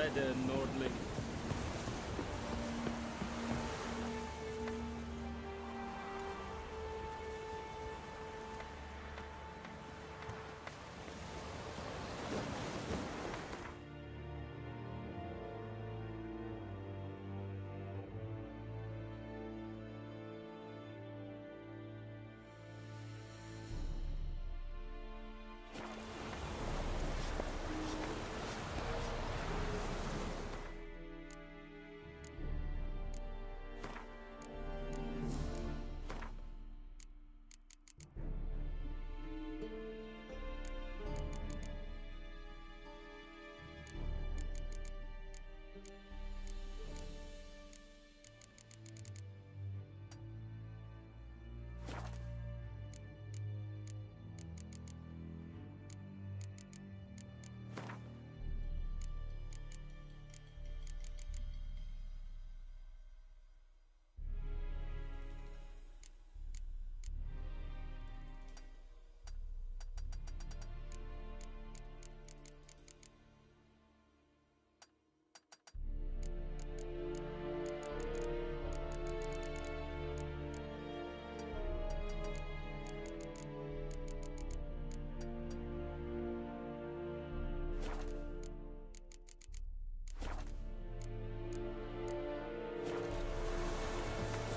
inside Nordling.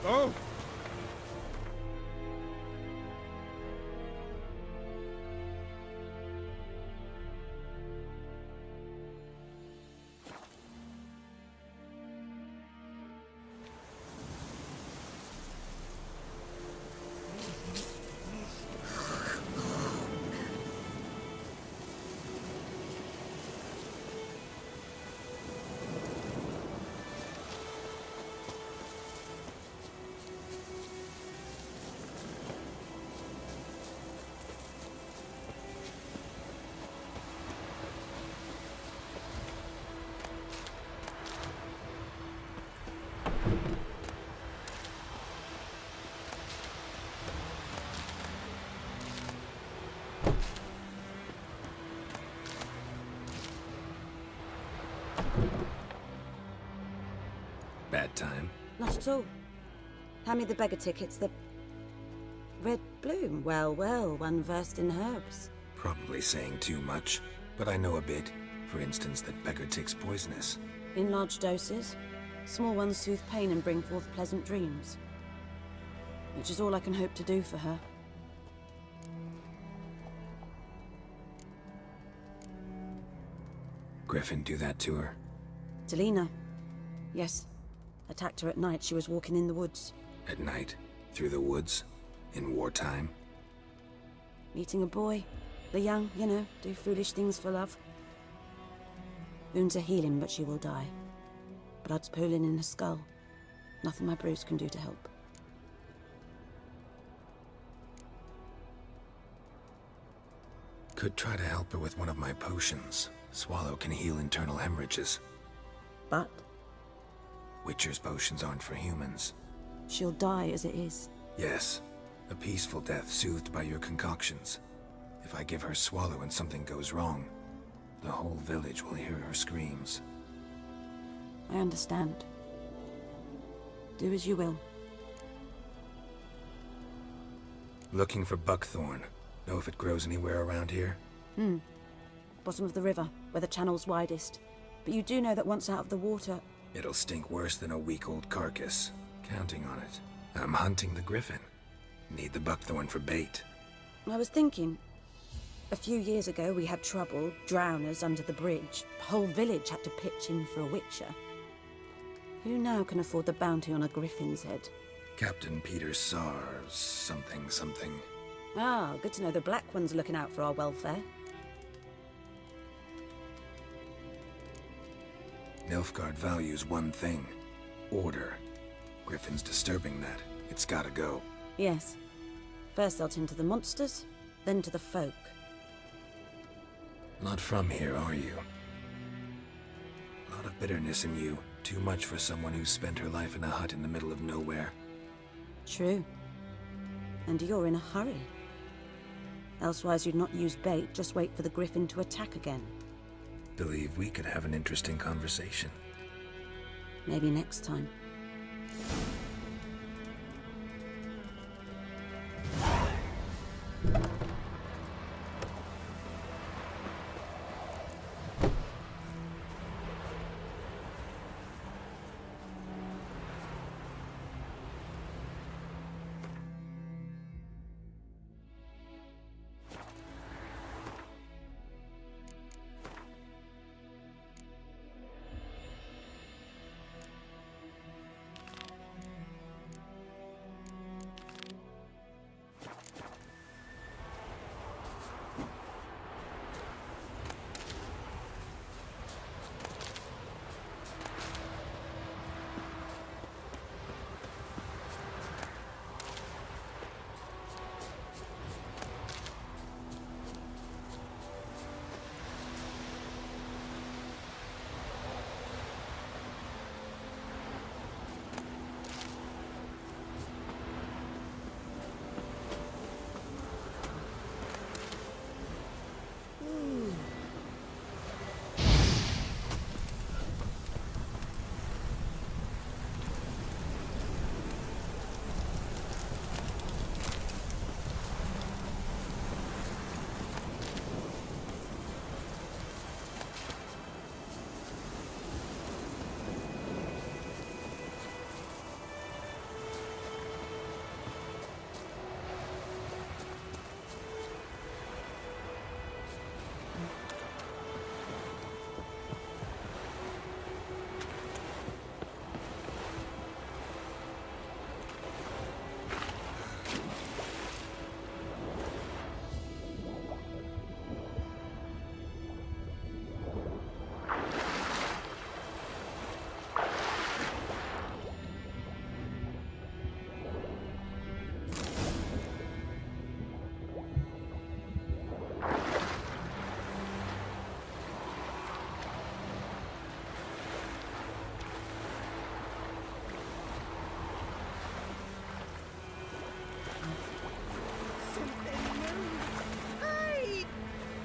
Oh! Bad time? Not at all. Hand me the beggar tickets, the... Red bloom. Well, well, one versed in herbs. Probably saying too much, but I know a bit. For instance, that beggar tick's poisonous. In large doses. Small ones soothe pain and bring forth pleasant dreams. Which is all I can hope to do for her. Griffin do that to her? Delina. Yes. Attacked her at night. She was walking in the woods. At night? Through the woods? In wartime? Meeting a boy. The young, you know, do foolish things for love. Wounds are healing, but she will die. Blood's pooling in her skull. Nothing my bruise can do to help. Could try to help her with one of my potions. Swallow can heal internal hemorrhages. But Witcher's potions aren't for humans. she'll die as it is. Yes. A peaceful death soothed by your concoctions. If I give her Swallow and something goes wrong, the whole village will hear her screams. I understand. Do as you will. Looking for buckthorn. Know if it grows anywhere around here? Bottom of the river, where the channel's widest. But you do know that once out of the water... It'll stink worse than a week-old carcass. Counting on it. I'm hunting the griffin. Need the buckthorn for bait. I was thinking... A few years ago we had trouble, drowners under the bridge. The whole village had to pitch in for a witcher. Who now can afford the bounty on a griffin's head? Captain Peter Sars, something. Ah, good to know the Black One's looking out for our welfare. Nilfgaard values one thing. Order. Griffin's disturbing that. It's gotta go. Yes. First they'll tend to the monsters, then to the folk. Not from here, are you? A lot of bitterness in you. Too much for someone who's spent her life in a hut in the middle of nowhere. True. And you're in a hurry. Elsewise you'd not use bait, just wait for the griffin to attack again. Believe we could have an interesting conversation. Maybe next time.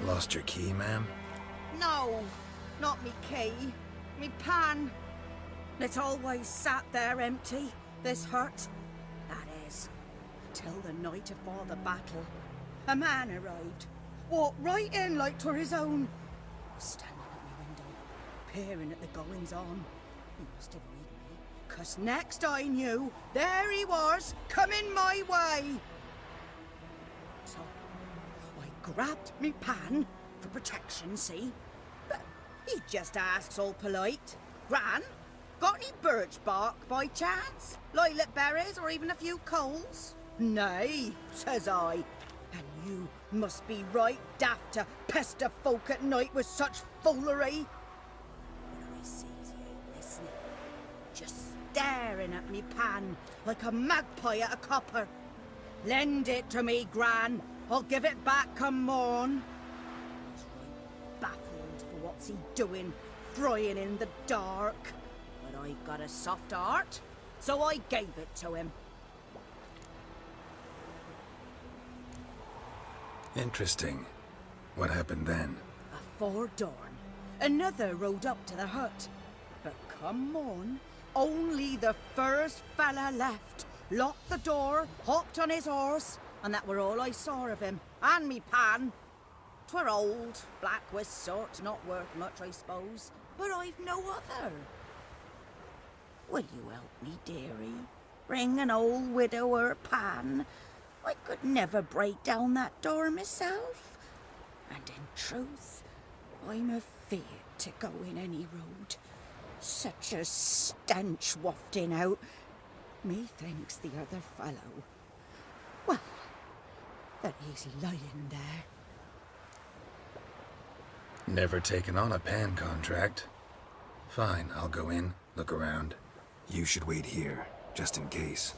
Lost your key, ma'am? No, not me key. Me pan. It always sat there empty, this hut. That is, till the night afore the battle. A man arrived, walked right in like 'twere his own. Standing at my window, peering at the goings-on. He must have read me, 'cause next I knew, there he was, coming my way. So I grabbed me pan for protection, see? But he just asks all polite, Gran, got any birch bark by chance? Lilac berries or even a few coals? Nay, says I. And you must be right daft to pester folk at night with such foolery. But I sees he ain't listening, just staring at me pan like a magpie at a copper. Lend it to me, Gran. I'll give it back come morn. He's right baffled for what's he doing, frying in the dark. But I've got a soft heart, so I gave it to him. Interesting. What happened then? Afore dawn, another rode up to the hut. But come morn, only the first fella left. Locked the door, hopped on his horse, and that were all I saw of him, and me pan. 'Twere old, black with sort, not worth much, I suppose, but I've no other. Will you help me, dearie? Bring an old widower pan. I could never break down that door myself. And in truth, I'm afeard to go in any road. Such a stench wafting out. Methinks the other fellow, well, that he's lying there. Never taken on a pan contract. Fine, I'll go in, look around. You should wait here, just in case.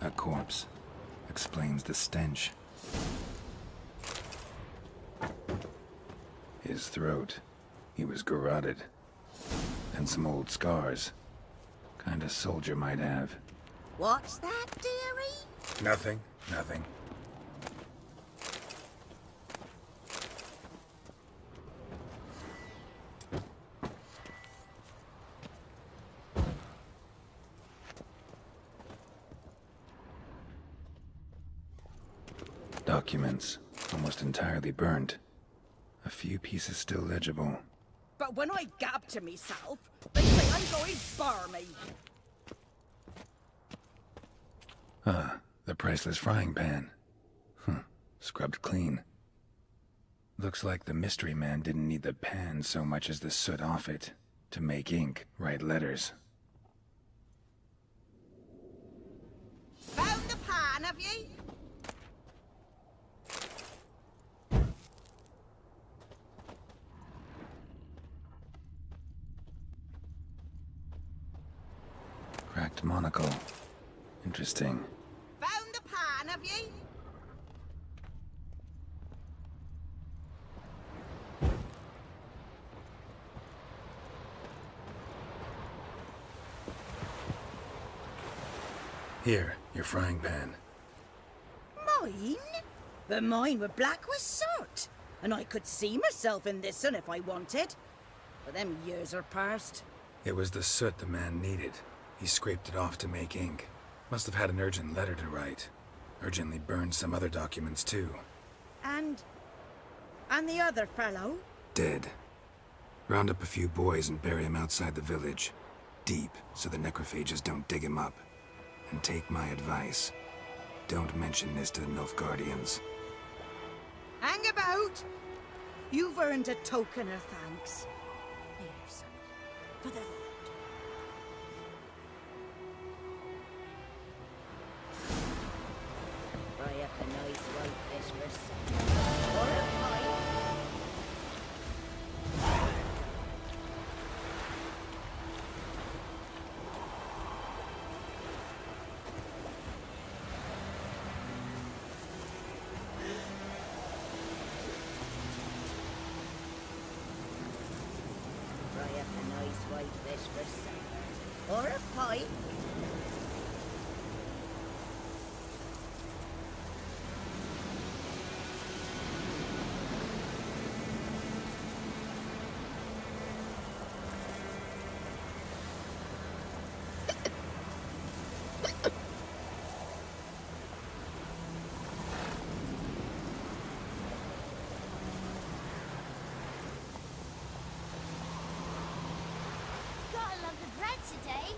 A corpse. Explains the stench. his throat. He was garroted. And some old scars. Kind of soldier might have. What's that, dearie? Nothing, nothing. Documents, almost entirely burnt. A few pieces still legible. But when I gab to myself, they say I'm going bar me. Ah, the priceless frying pan. Scrubbed clean. Looks like the mystery man didn't need the pan so much as the soot off it. To make ink, write letters. Found the pan, have ye? Cracked monocle. Interesting. Found the pan, have ye? Here, your frying pan. Mine? But mine were black with soot. And I could see myself in this one if I wanted. But them years are past. It was the soot the man needed. He scraped it off to make ink. Must have had an urgent letter to write. Urgently burned some other documents too. And the other fellow? Dead. Round up a few boys and bury him outside the village. Deep, so the necrophages don't dig him up. And take my advice. Don't mention this to the Nilfgaardians. Hang about! You've earned a token of thanks. Here, son, for the Lord. Fry up a nice white fish for supper. Or a pie. Fry up a nice white fish for supper. Or a pie. Gotta love the bread today.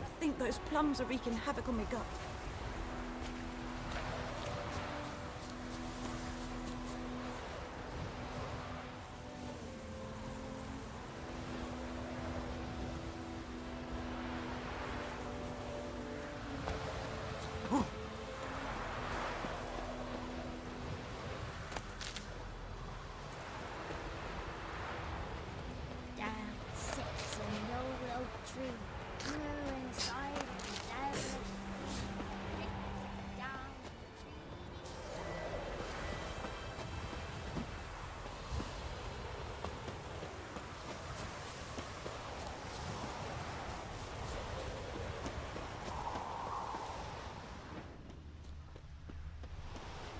I think those plums are wreaking havoc on my gut. Down sits an old oak tree. Grew inside and devilish. Down.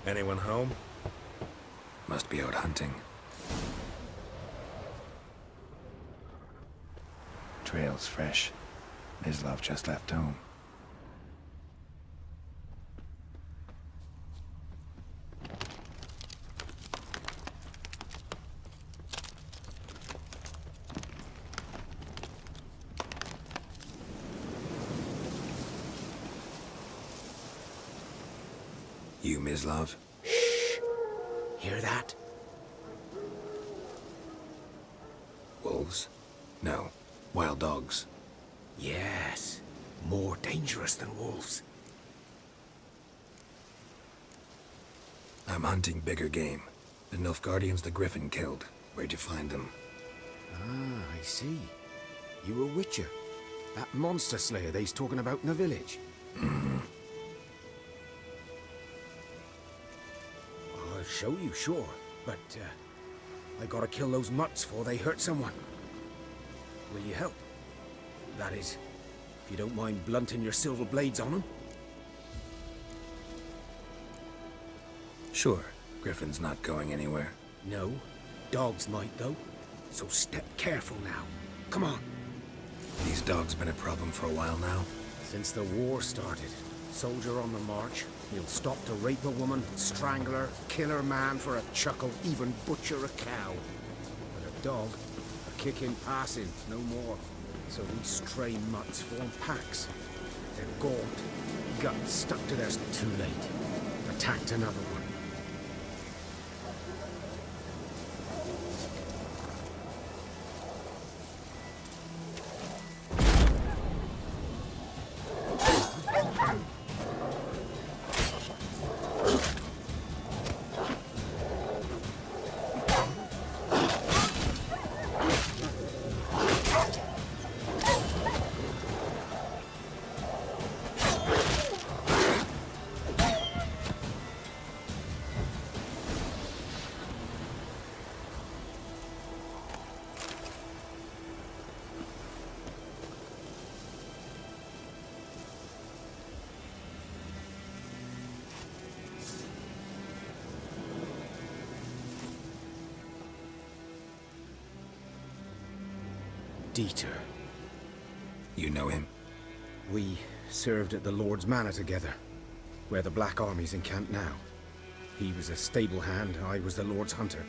Anyone home? Must be out hunting. Trail's fresh. Mislav just left home. You, Mislav? Hear that? Wolves? No. Wild dogs. Yes. More dangerous than wolves. I'm hunting bigger game. The Nilfgaardians the Griffin killed. Where'd you find them? Ah, I see. You a witcher. That monster slayer they's talking about in the village. I'll show you, sure. But, I gotta kill those mutts before they hurt someone. Will you help? That is, if you don't mind blunting your silver blades on them. Sure. Griffin's not going anywhere. No. Dogs might, though. So step careful now. Come on. These dogs been a problem for a while now? Since the war started, soldier on the march, he'll stop to rape a woman, strangle her, kill her man for a chuckle, even butcher a cow. But a dog, a kick in passing, no more. So these stray mutts form packs. They're gaunt, guts stuck to theirs too late. Attacked another one. Dieter. You know him? We served at the Lord's Manor together, where the Black Army's encamped now. He was a stable hand, I was the Lord's hunter.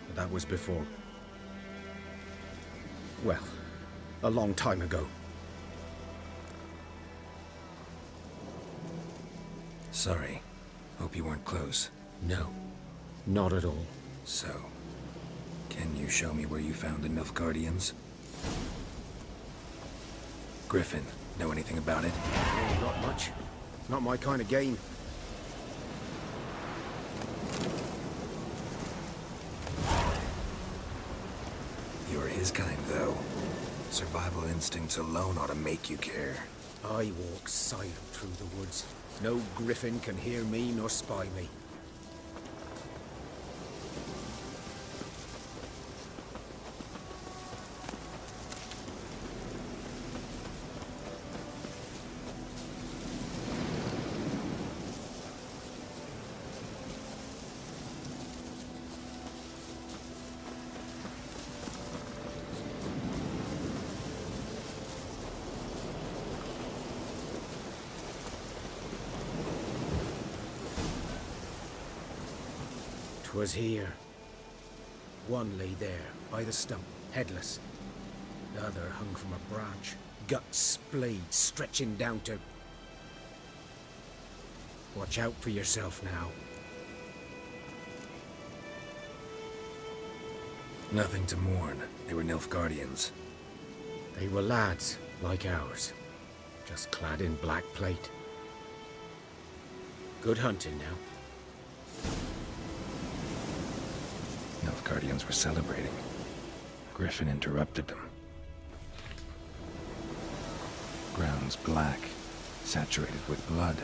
But that was before... well, a long time ago. Sorry. Hope you weren't close. No, not at all. So, can you show me where you found the Nilfgaardians? Griffin, know anything about it? Oh, not much. Not my kind of game. You're his kind, though. Survival instincts alone ought to make you care. I walk silent through the woods. No griffin can hear me nor spy me. Was here. One lay there, by the stump, headless. The other hung from a branch, guts splayed, stretching down to... Watch out for yourself now. Nothing to mourn. They were Nilfgaardians. They were lads, like ours, just clad in black plate. Good hunting now. Nilfgaardians were celebrating. Griffin interrupted them. Ground's black, saturated with blood.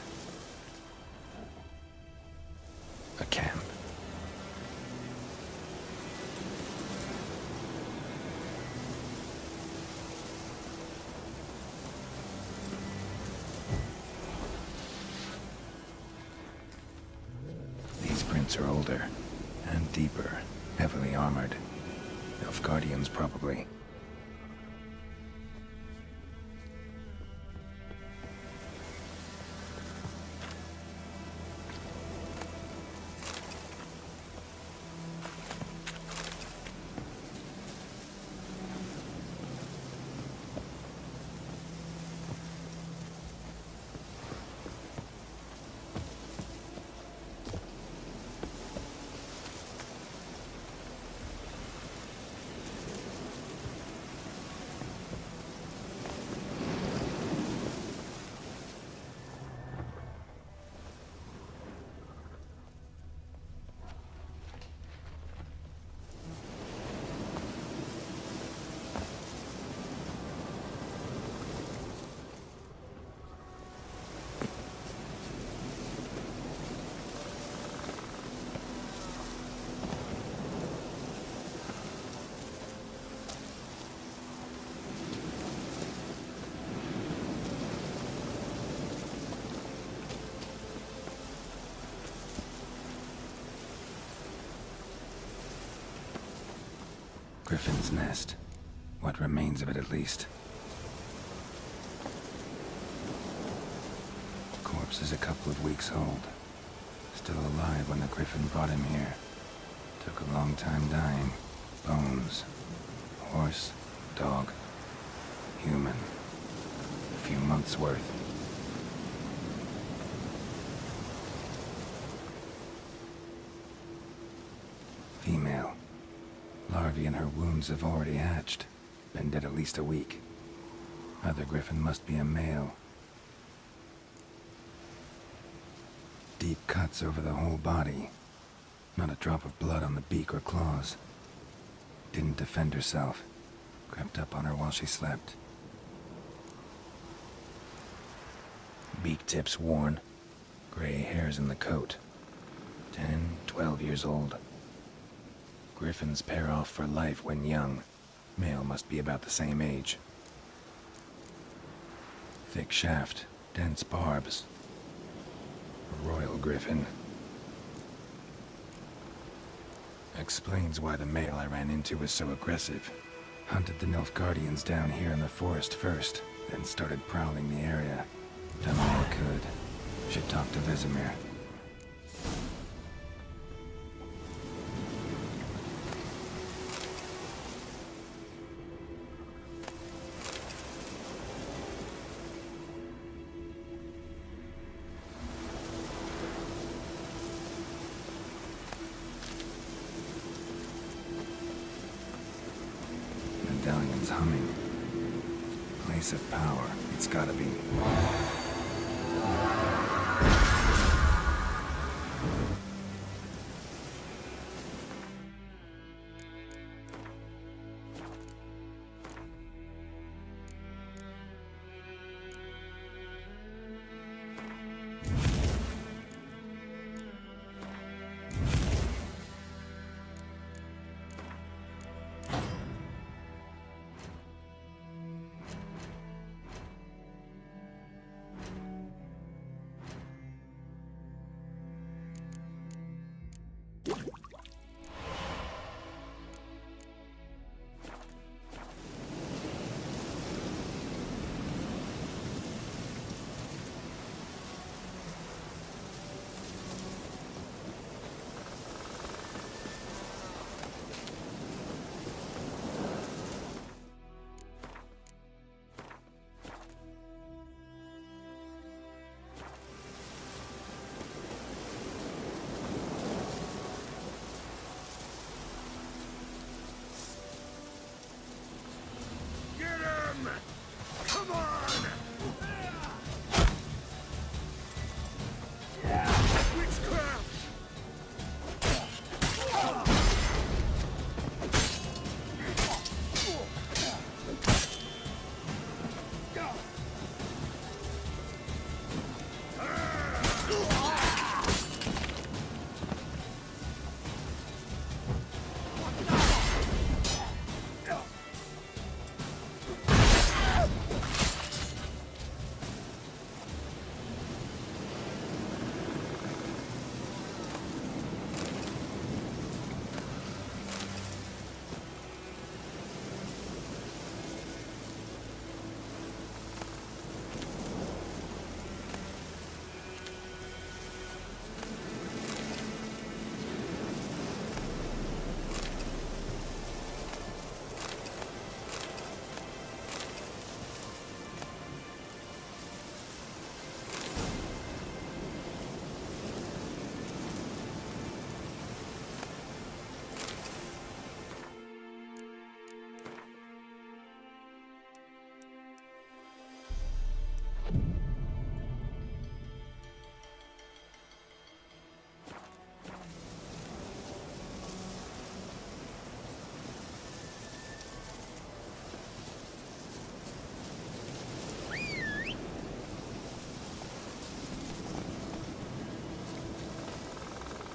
A camp. These prints are older and deeper. Heavily armored. Nilfgaardians, probably. Griffin's nest. What remains of it, at least. Corpse is a couple of weeks old. Still alive when the Griffin brought him here. Took a long time dying. Bones. Horse, dog, human. A few months' worth. Female. Larvae in her wounds have already hatched. Been dead at least a week. Other Griffin must be a male. Deep cuts over the whole body. Not a drop of blood on the beak or claws. Didn't defend herself. Crept up on her while she slept. Beak tips worn. Gray hairs in the coat. 10, 12 years old. Griffins pair off for life when young. Male must be about the same age. Thick shaft, dense barbs. A royal griffin. Explains why the male I ran into was so aggressive. Hunted the Nilfgaardians down here in the forest first, then started prowling the area. Done all I could. Should talk to Vesemir. Medallion's humming. Place of power. It's gotta be. Come on! Witchcraft!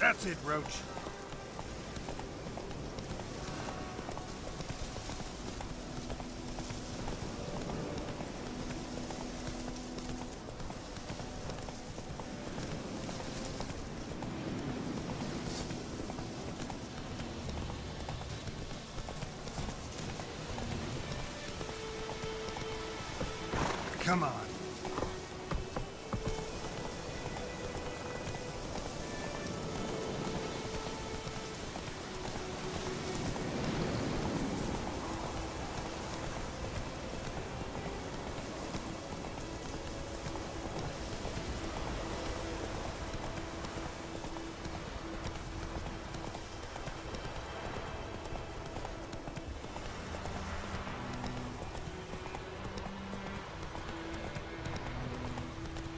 That's it, Roach. Come on.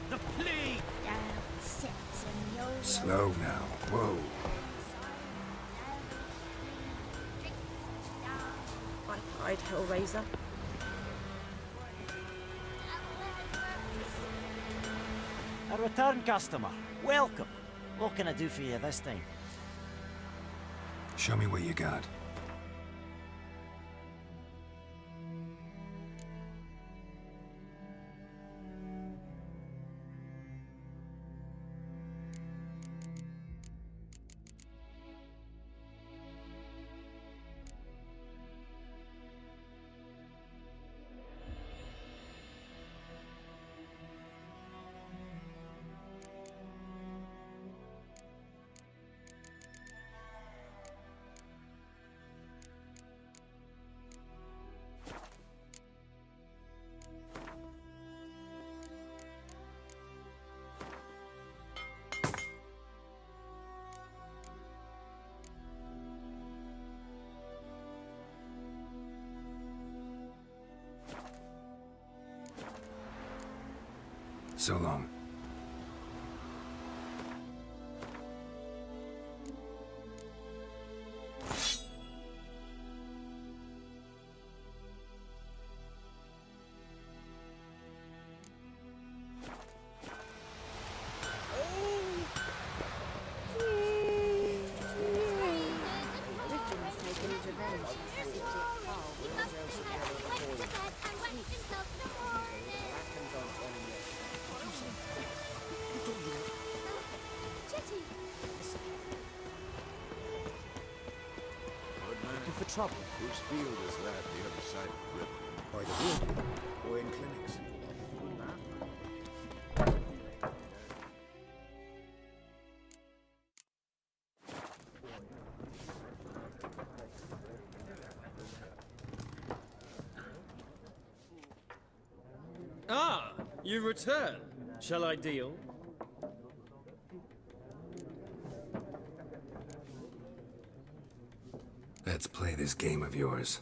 The plague! Down sits and no Slow now. Whoa. I cried, Hellraiser. A return customer. Welcome. What can I do for you this time? Show me what you got. So long. Looking for trouble? Whose field is that the other side of the river? By the wood or in clinics. Ah, you return. Shall I deal? Let's play this game of yours.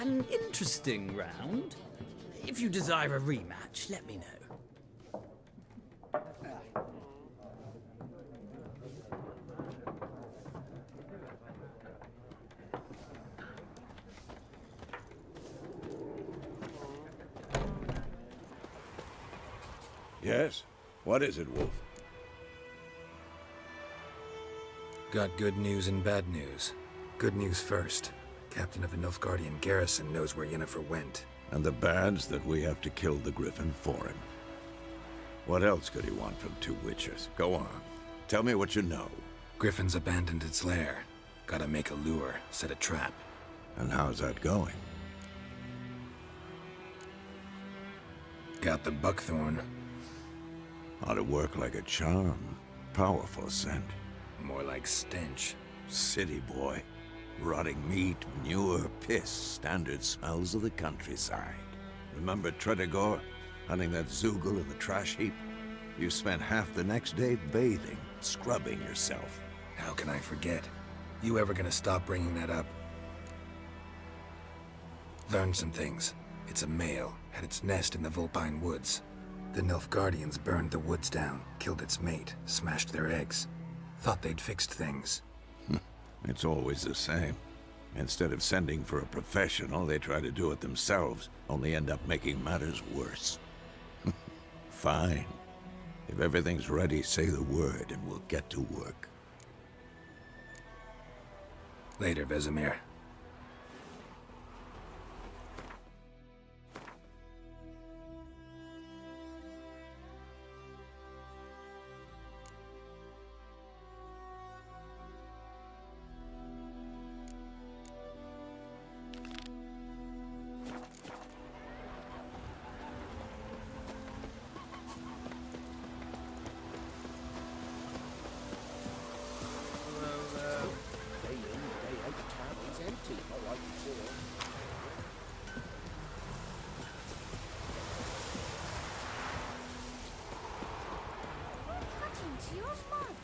An interesting round. If you desire a rematch, let me know. Yes? What is it, Wolf? Got good news and bad news. Good news first. Captain of the Nilfgaardian garrison knows where Yennefer went. And the bad's that we have to kill the Griffin for him. What else could he want from two witches? Go on. Tell me what you know. Griffin's abandoned its lair. Gotta make a lure, set a trap. And how's that going? Got the buckthorn. Ought to work like a charm. Powerful scent. More like stench. City boy. Rotting meat, manure, piss. Standard smells of the countryside. Remember Tredegor? Hunting that Zoogle in the trash heap? You spent half the next day bathing, scrubbing yourself. How can I forget? You ever gonna stop bringing that up? Learned some things. It's a male, had its nest in the Vulpine Woods. The Nilfgaardians burned the woods down, killed its mate, smashed their eggs. Thought they'd fixed things. It's always the same. Instead of sending for a professional, they try to do it themselves, only end up making matters worse. Fine. If everything's ready, say the word and we'll get to work. Later, Vesemir. Into your mug.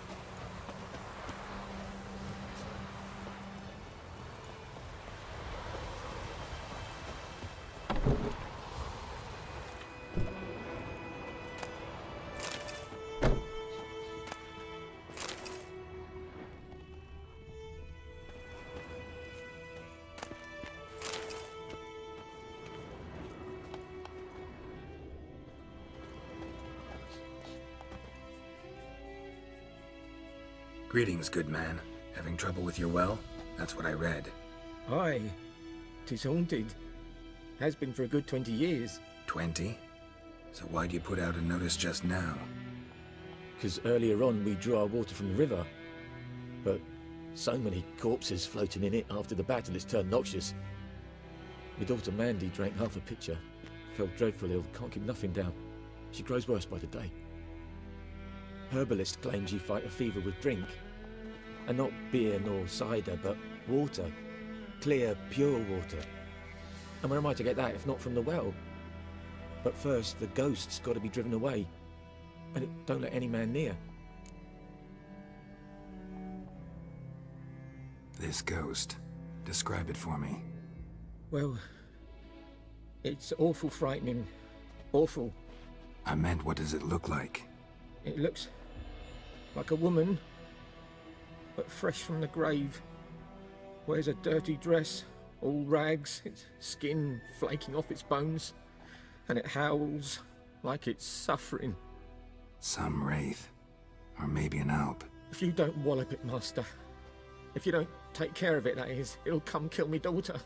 Greetings, good man. Having trouble with your well? That's what I read. Aye. 'Tis haunted. Has been for a good 20 years. 20? So why'd you put out a notice just now? 'Cause earlier on we drew our water from the river. But so many corpses floating in it after the battle it's turned noxious. My daughter Mandy drank half a pitcher. Fell dreadful ill, can't keep nothing down. She grows worse by the day. Herbalist claims you fight a fever with drink. And not beer nor cider, but water. Clear, pure water. And where am I to get that if not from the well? But first, the ghost's got to be driven away. And it don't let any man near. This ghost. Describe it for me. Well, it's awful frightening. Awful. I meant, what does it look like? It looks like a woman, but fresh from the grave. Wears a dirty dress, all rags, its skin flaking off its bones, and it howls like it's suffering. Some wraith. Or maybe an alp. If you don't wallop it, Master, if you don't take care of it, that is, it'll come kill me daughter.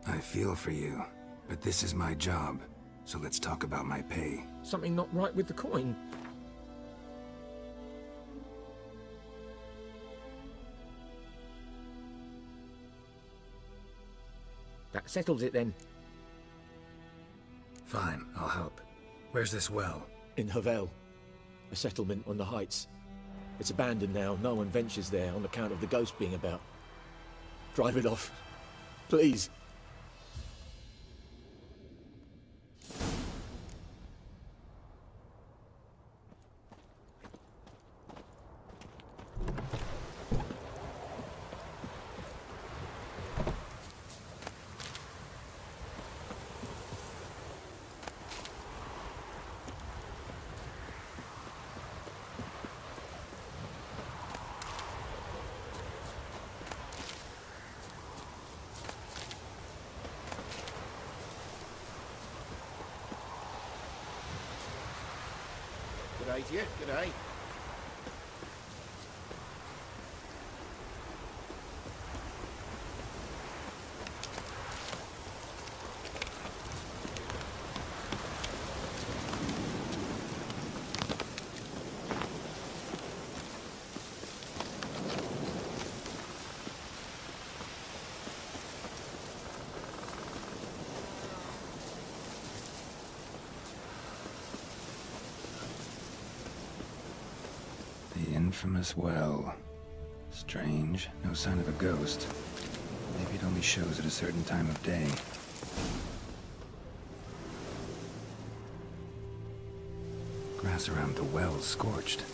I feel for you, but this is my job, so let's talk about my pay. Something not right with the coin. That settles it then. Fine, I'll help. Where's this well? In Havel, a settlement on the heights. It's abandoned now, no one ventures there on account of the ghost being about. Drive it off, please. G'day to you, g'day. The infamous well. Strange, no sign of a ghost. Maybe it only shows at a certain time of day. Grass around the well scorched.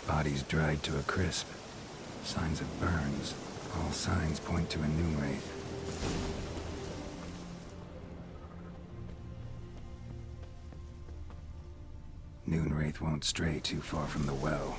Bodies dried to a crisp. Signs of burns. All signs point to a noon wraith. Noon wraith won't stray too far from the well.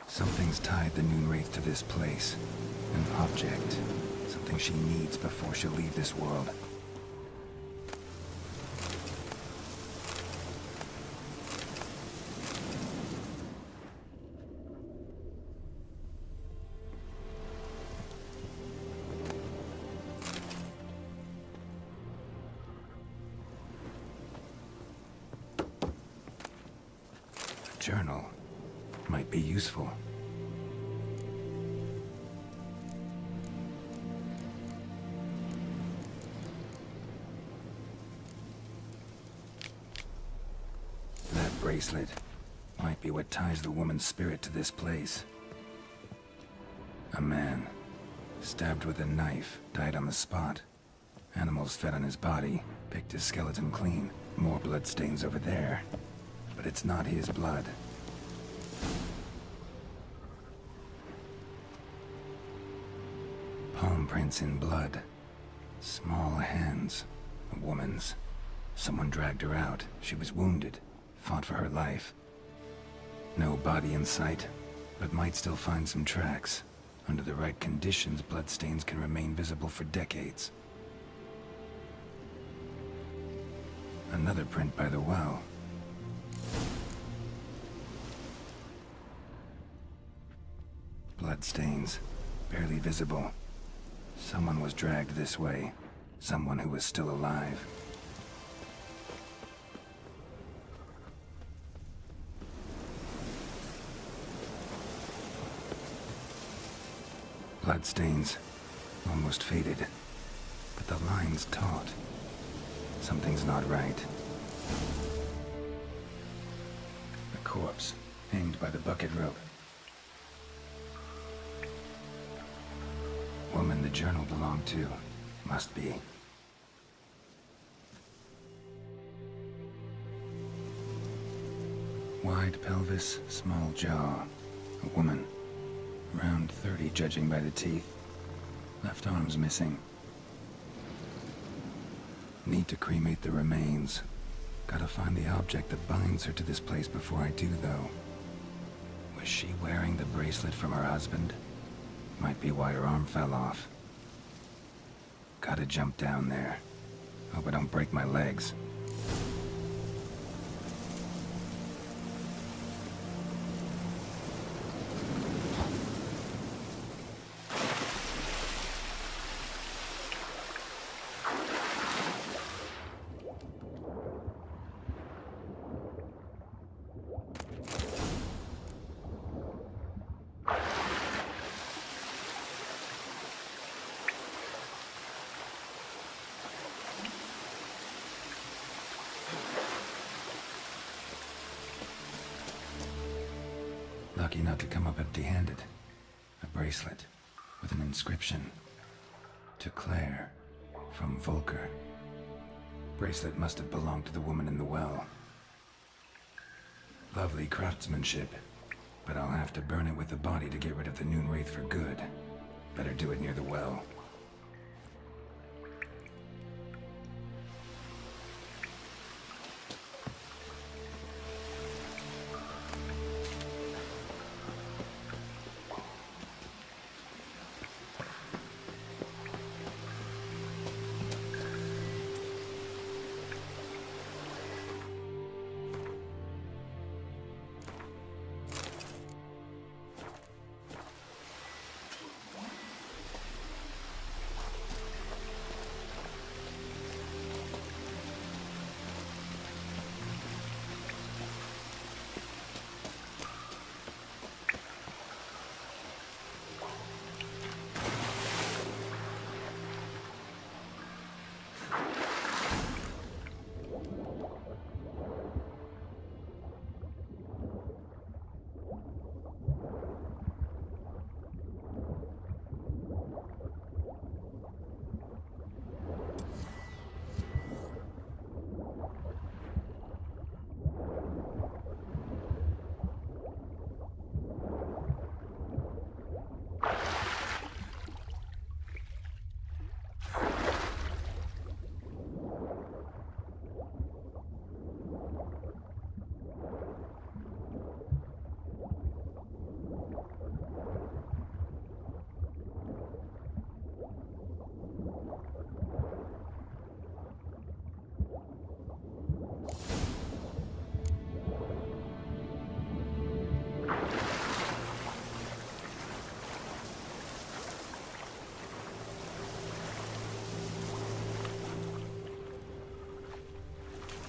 Something's tied the Noon Wraith to this place. An object. Something she needs before she'll leave this world. A journal. Might be useful. That bracelet might be what ties the woman's spirit to this place. A man, stabbed with a knife, died on the spot. Animals fed on his body, picked his skeleton clean. More bloodstains over there. But it's not his blood. Palm prints in blood. Small hands. A woman's. Someone dragged her out. She was wounded. Fought for her life. No body in sight, but might still find some tracks. Under the right conditions, bloodstains can remain visible for decades. Another print by the well. Bloodstains. Barely visible. Someone was dragged this way. Someone who was still alive. Bloodstains. Almost faded. But the line's taut. Something's not right. A corpse, hanged by the bucket rope. Woman the journal belonged to. Must be. Wide pelvis, small jaw. A woman. Around 30, judging by the teeth. Left arm's missing. Need to cremate the remains. Gotta find the object that binds her to this place before I do, though. Was she wearing the bracelet from her husband? Might be why her arm fell off. Gotta jump down there. Hope I don't break my legs. Lucky not to come up empty-handed. A bracelet with an inscription. To Claire, from Volker. Bracelet must have belonged to the woman in the well. Lovely craftsmanship, but I'll have to burn it with the body to get rid of the Noon Wraith for good. Better do it near the well.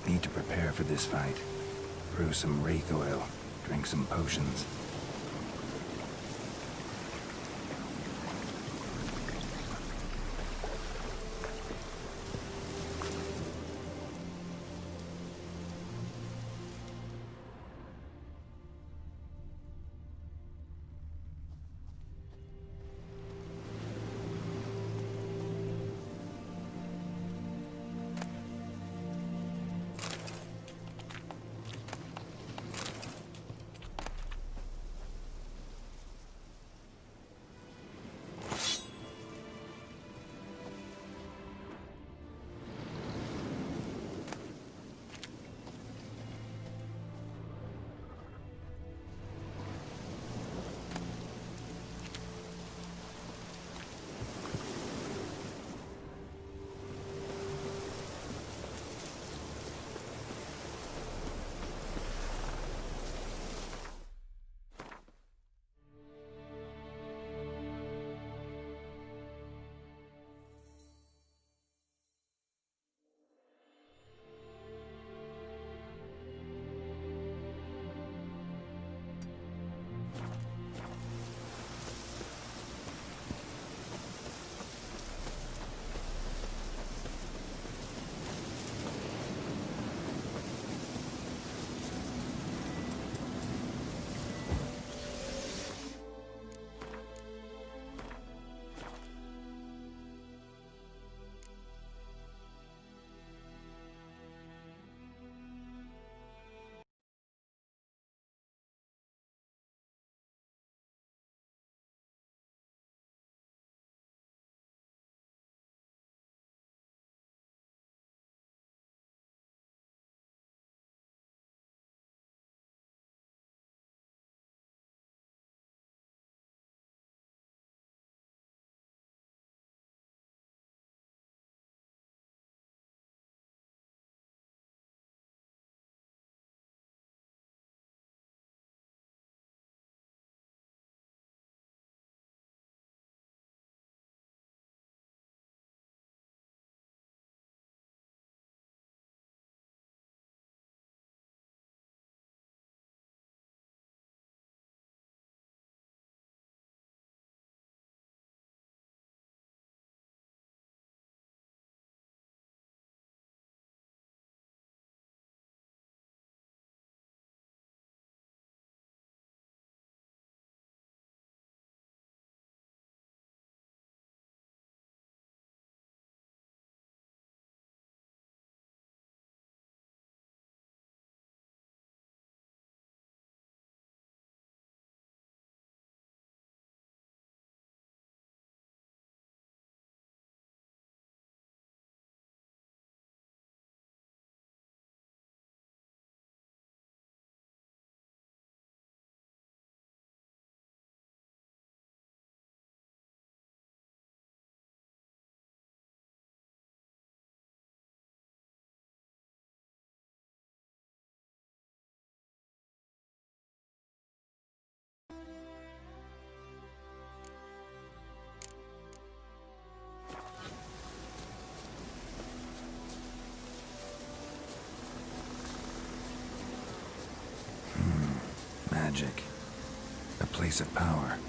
Need to prepare for this fight. Brew some wraith oil, drink some potions. magic. A place of power.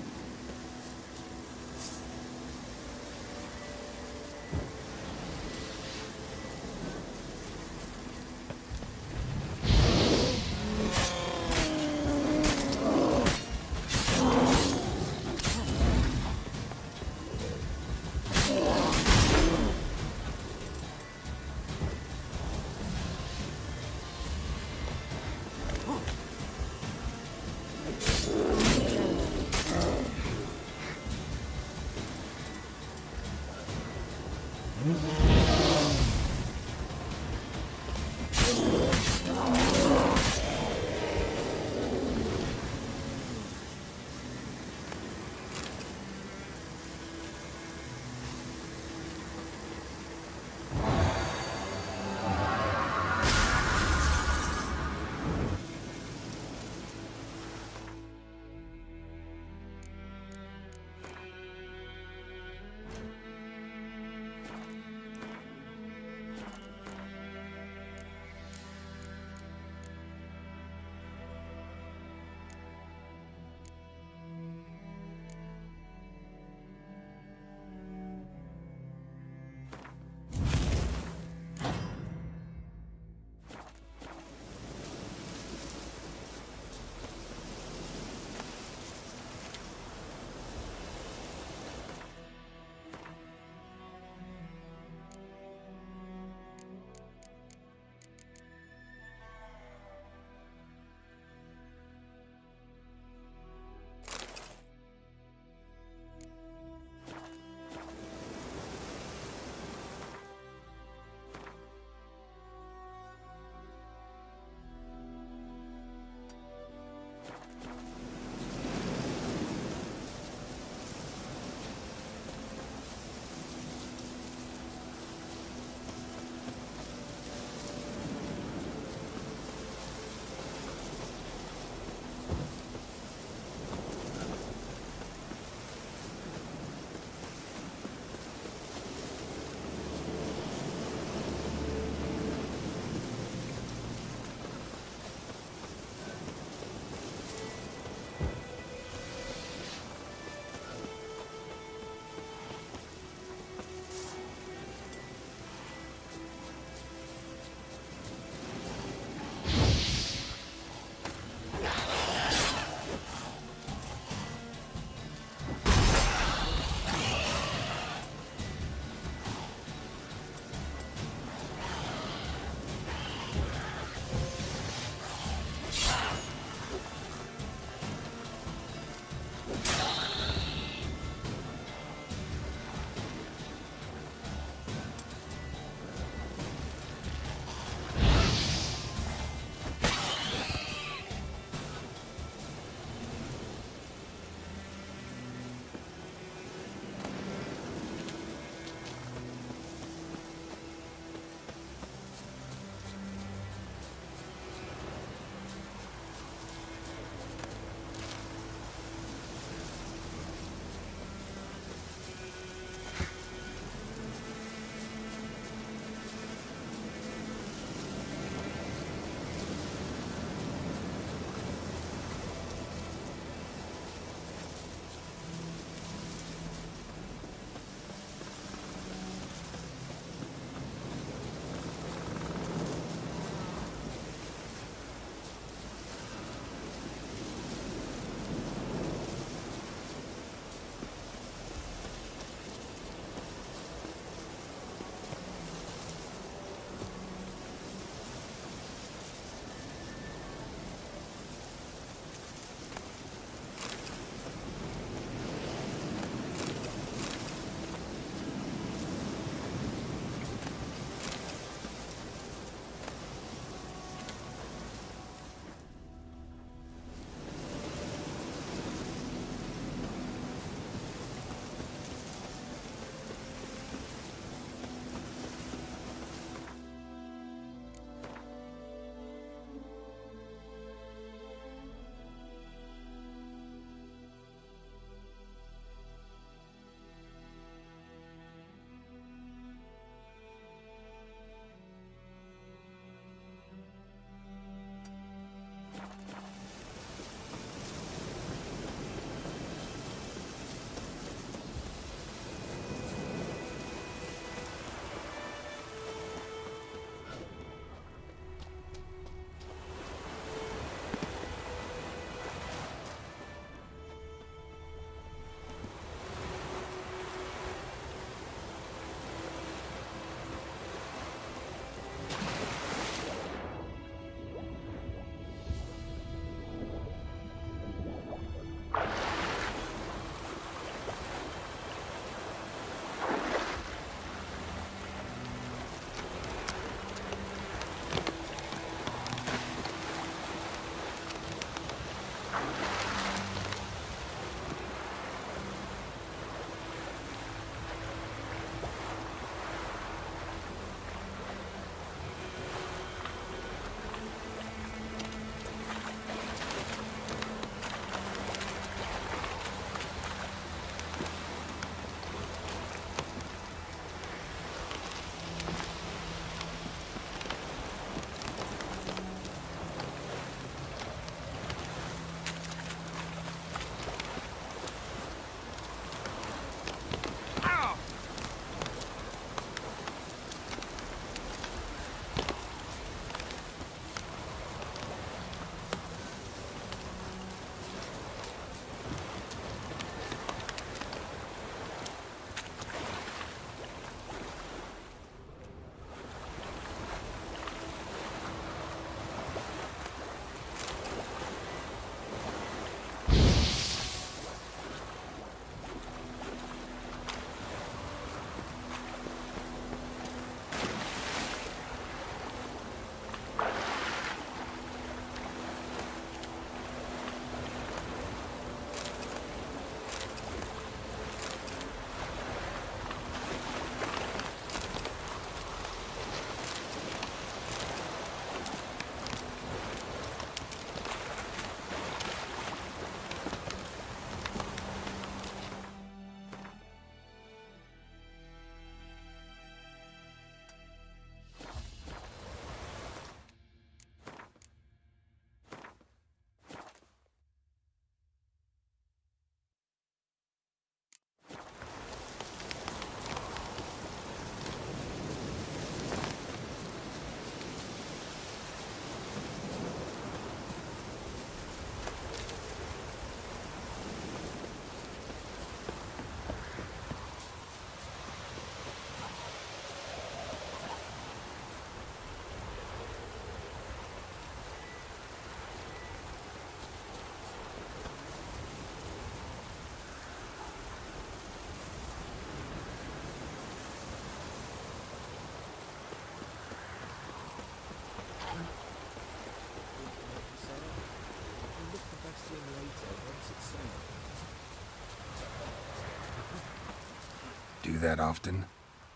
do that often?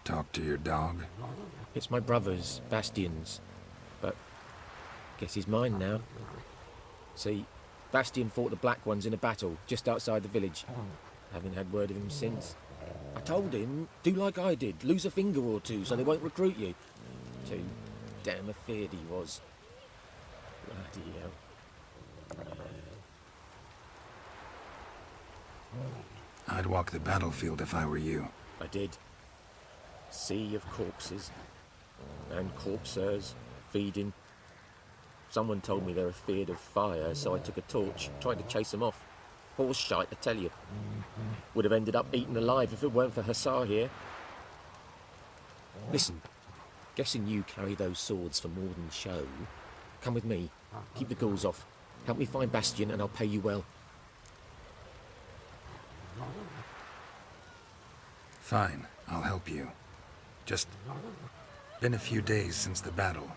Talk to your dog? It's my brother's, Bastian's, but guess he's mine now. See, Bastian fought the Black Ones in a battle just outside the village. Haven't had word of him since. I told him, do like I did, lose a finger or two so they won't recruit you. Too damn afeard he was. Bloody hell. I'd walk the battlefield if I were you. I did. Sea of corpses. And corpsers, feeding. Someone told me they're afeard of fire, so I took a torch, tried to chase them off. Horse shite, I tell you. Would have ended up eaten alive if it weren't for Hussar here. Listen, guessing you carry those swords for more than show. Come with me. Keep the ghouls off. Help me find Bastian and I'll pay you well. Fine, I'll help you. Just been a few days since the battle.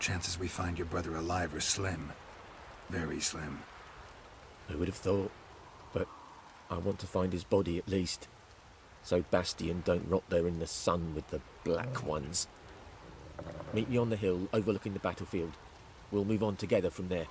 Chances we find your brother alive are slim. Very slim. Who would have thought? But I want to find his body at least. So Bastian don't rot there in the sun with the Black Ones. Meet me on the hill overlooking the battlefield. We'll move on together from there.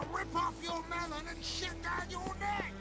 I'll rip off your melon and shit down your neck!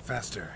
Faster.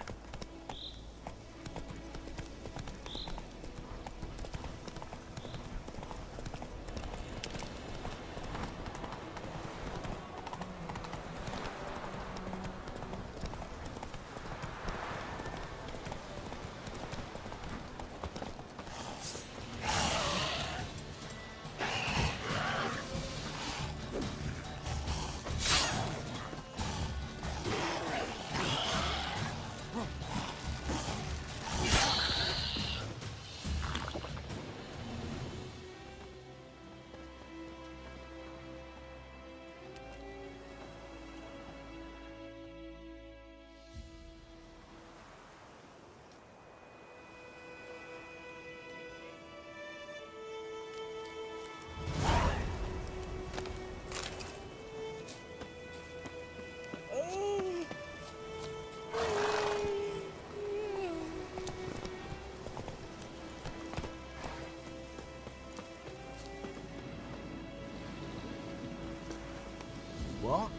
What?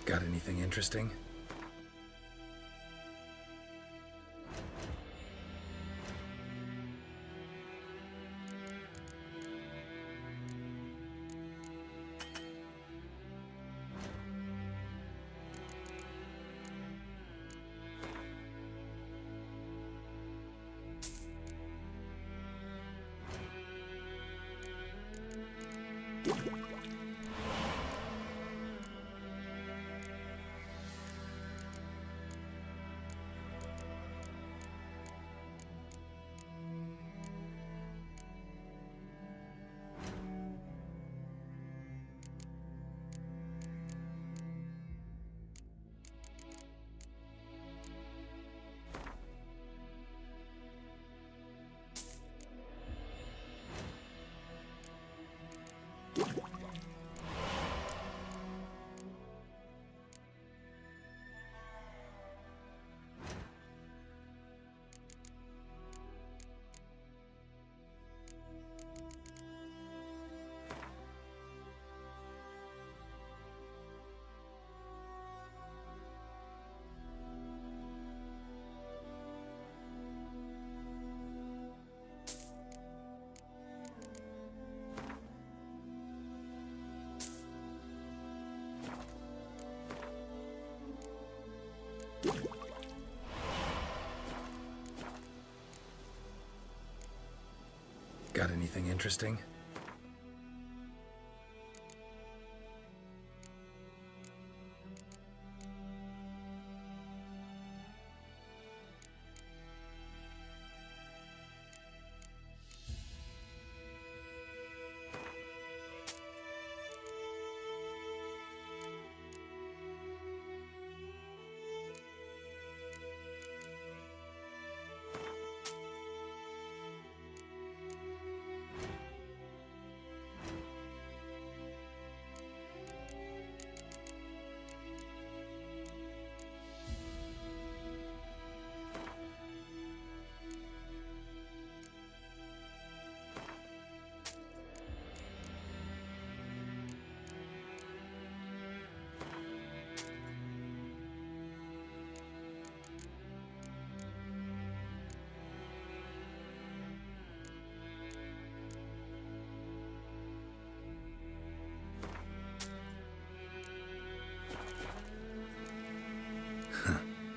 Got anything interesting? Got anything interesting?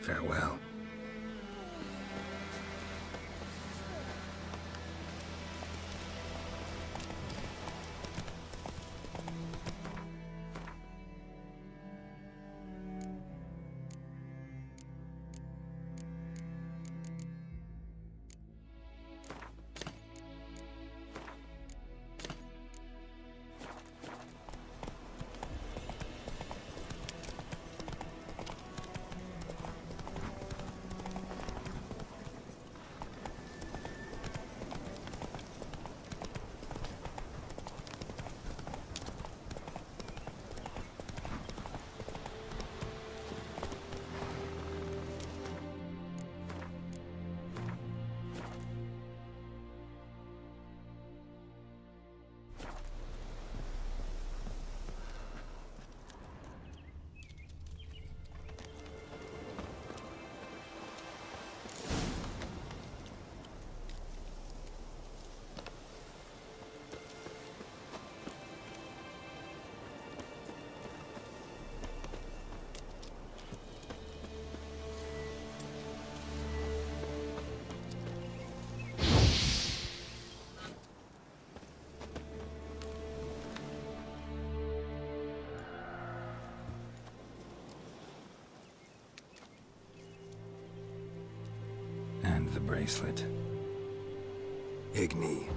Farewell. the bracelet. Igni.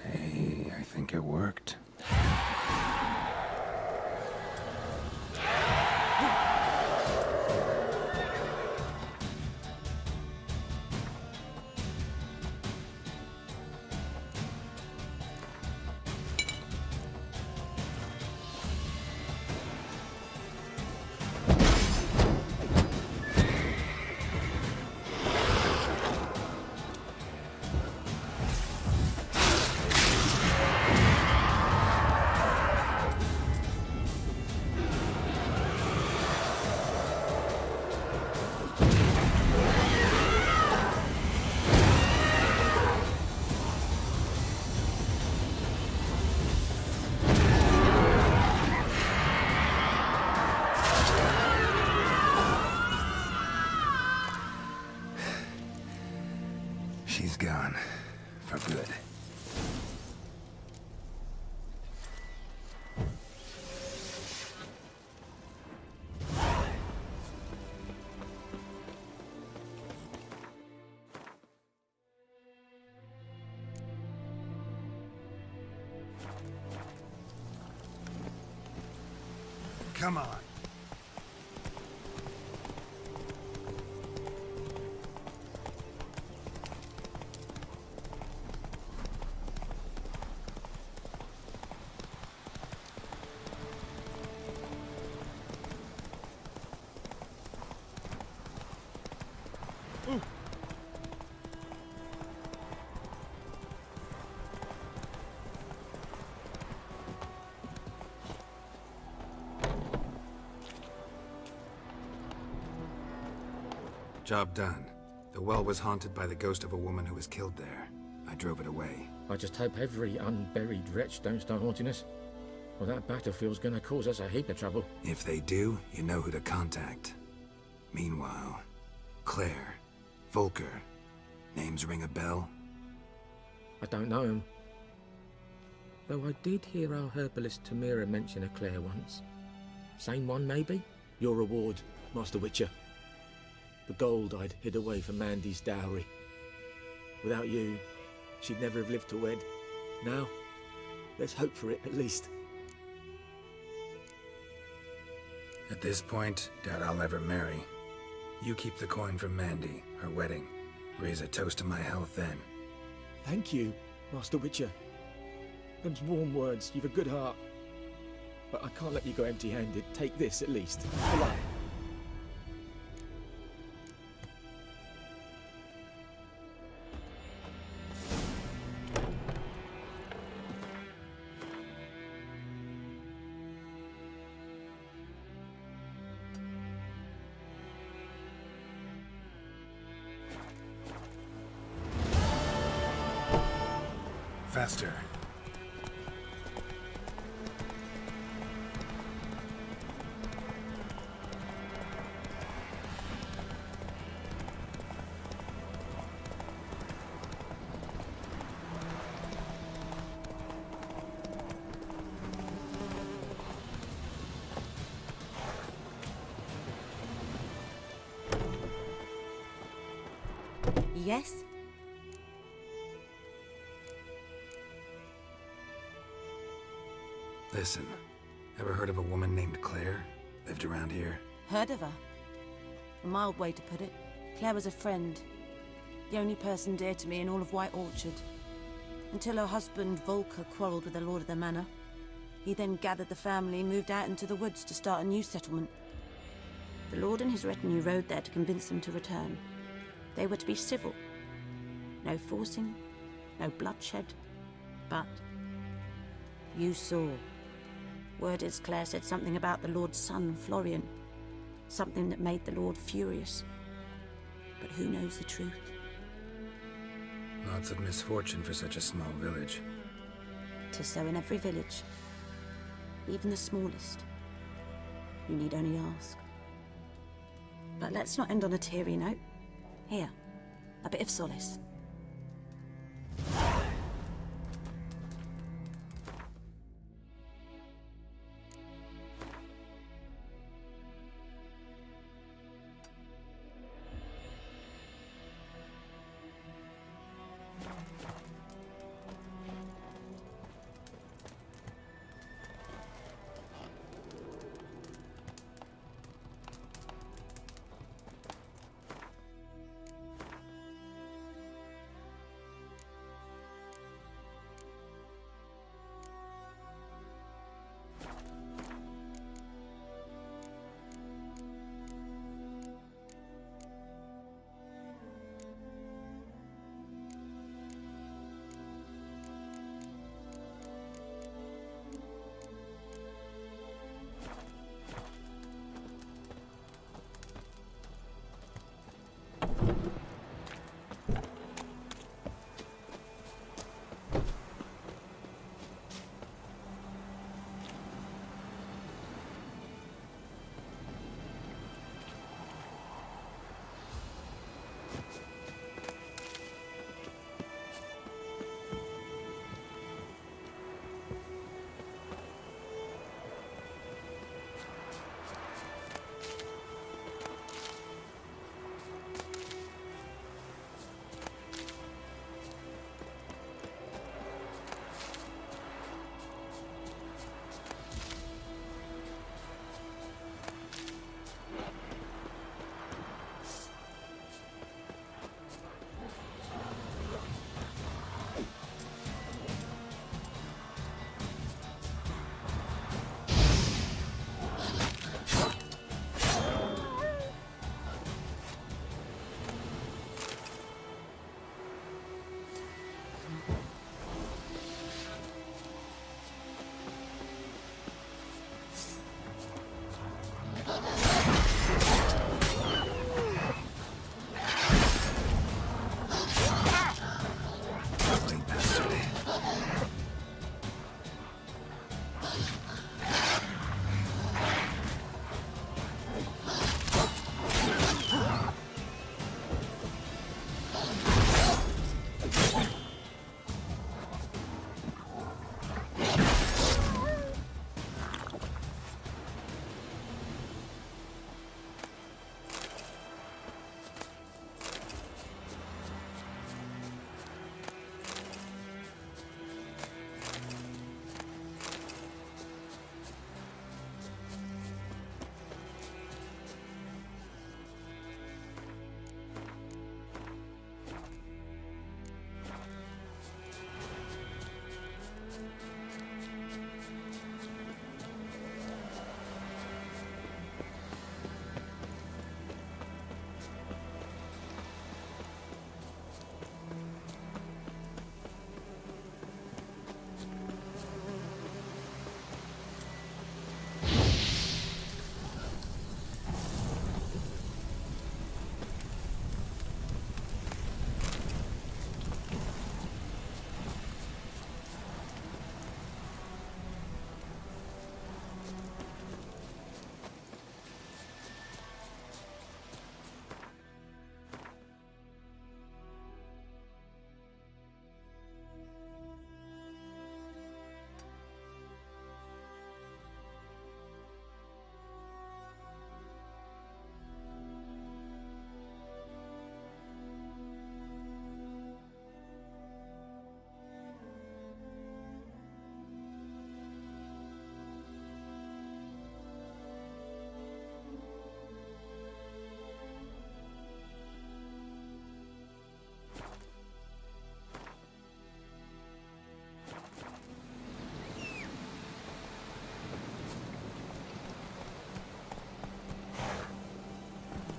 Hey, I think it worked. She's gone. For good. Come on. Job done. The well was haunted by the ghost of a woman who was killed there. I drove it away. I just hope every unburied wretch don't start haunting us. Well, that battlefield's gonna cause us a heap of trouble. If they do, you know who to contact. Meanwhile, Claire, Volker, names ring a bell? I don't know him. Though I did hear our herbalist Tamira mention a Claire once. Same one, maybe? Your reward, Master Witcher. The gold I'd hid away for Mandy's dowry. Without you, she'd never have lived to wed. Now, let's hope for it, at least. At this point, doubt I'll ever marry. You keep the coin from Mandy, her wedding. Raise a toast to my health then. Thank you, Master Witcher. Them's warm words, you've a good heart. But I can't let you go empty-handed. Take this, at least. For luck. Faster. Yes? Listen, ever heard of a woman named Claire? Lived around here? Heard of her? A mild way to put it. Claire was a friend. The only person dear to me in all of White Orchard. Until her husband, Volker, quarreled with the lord of the manor. He then gathered the family and moved out into the woods to start a new settlement. The lord and his retinue rode there to convince them to return. They were to be civil. No forcing, no bloodshed. But you saw. Word is Claire said something about the lord's son, Florian. Something that made the lord furious. But who knows the truth? Lots of misfortune for such a small village. 'Tis so in every village. Even the smallest. You need only ask. But let's not end on a teary note. Here, a bit of solace.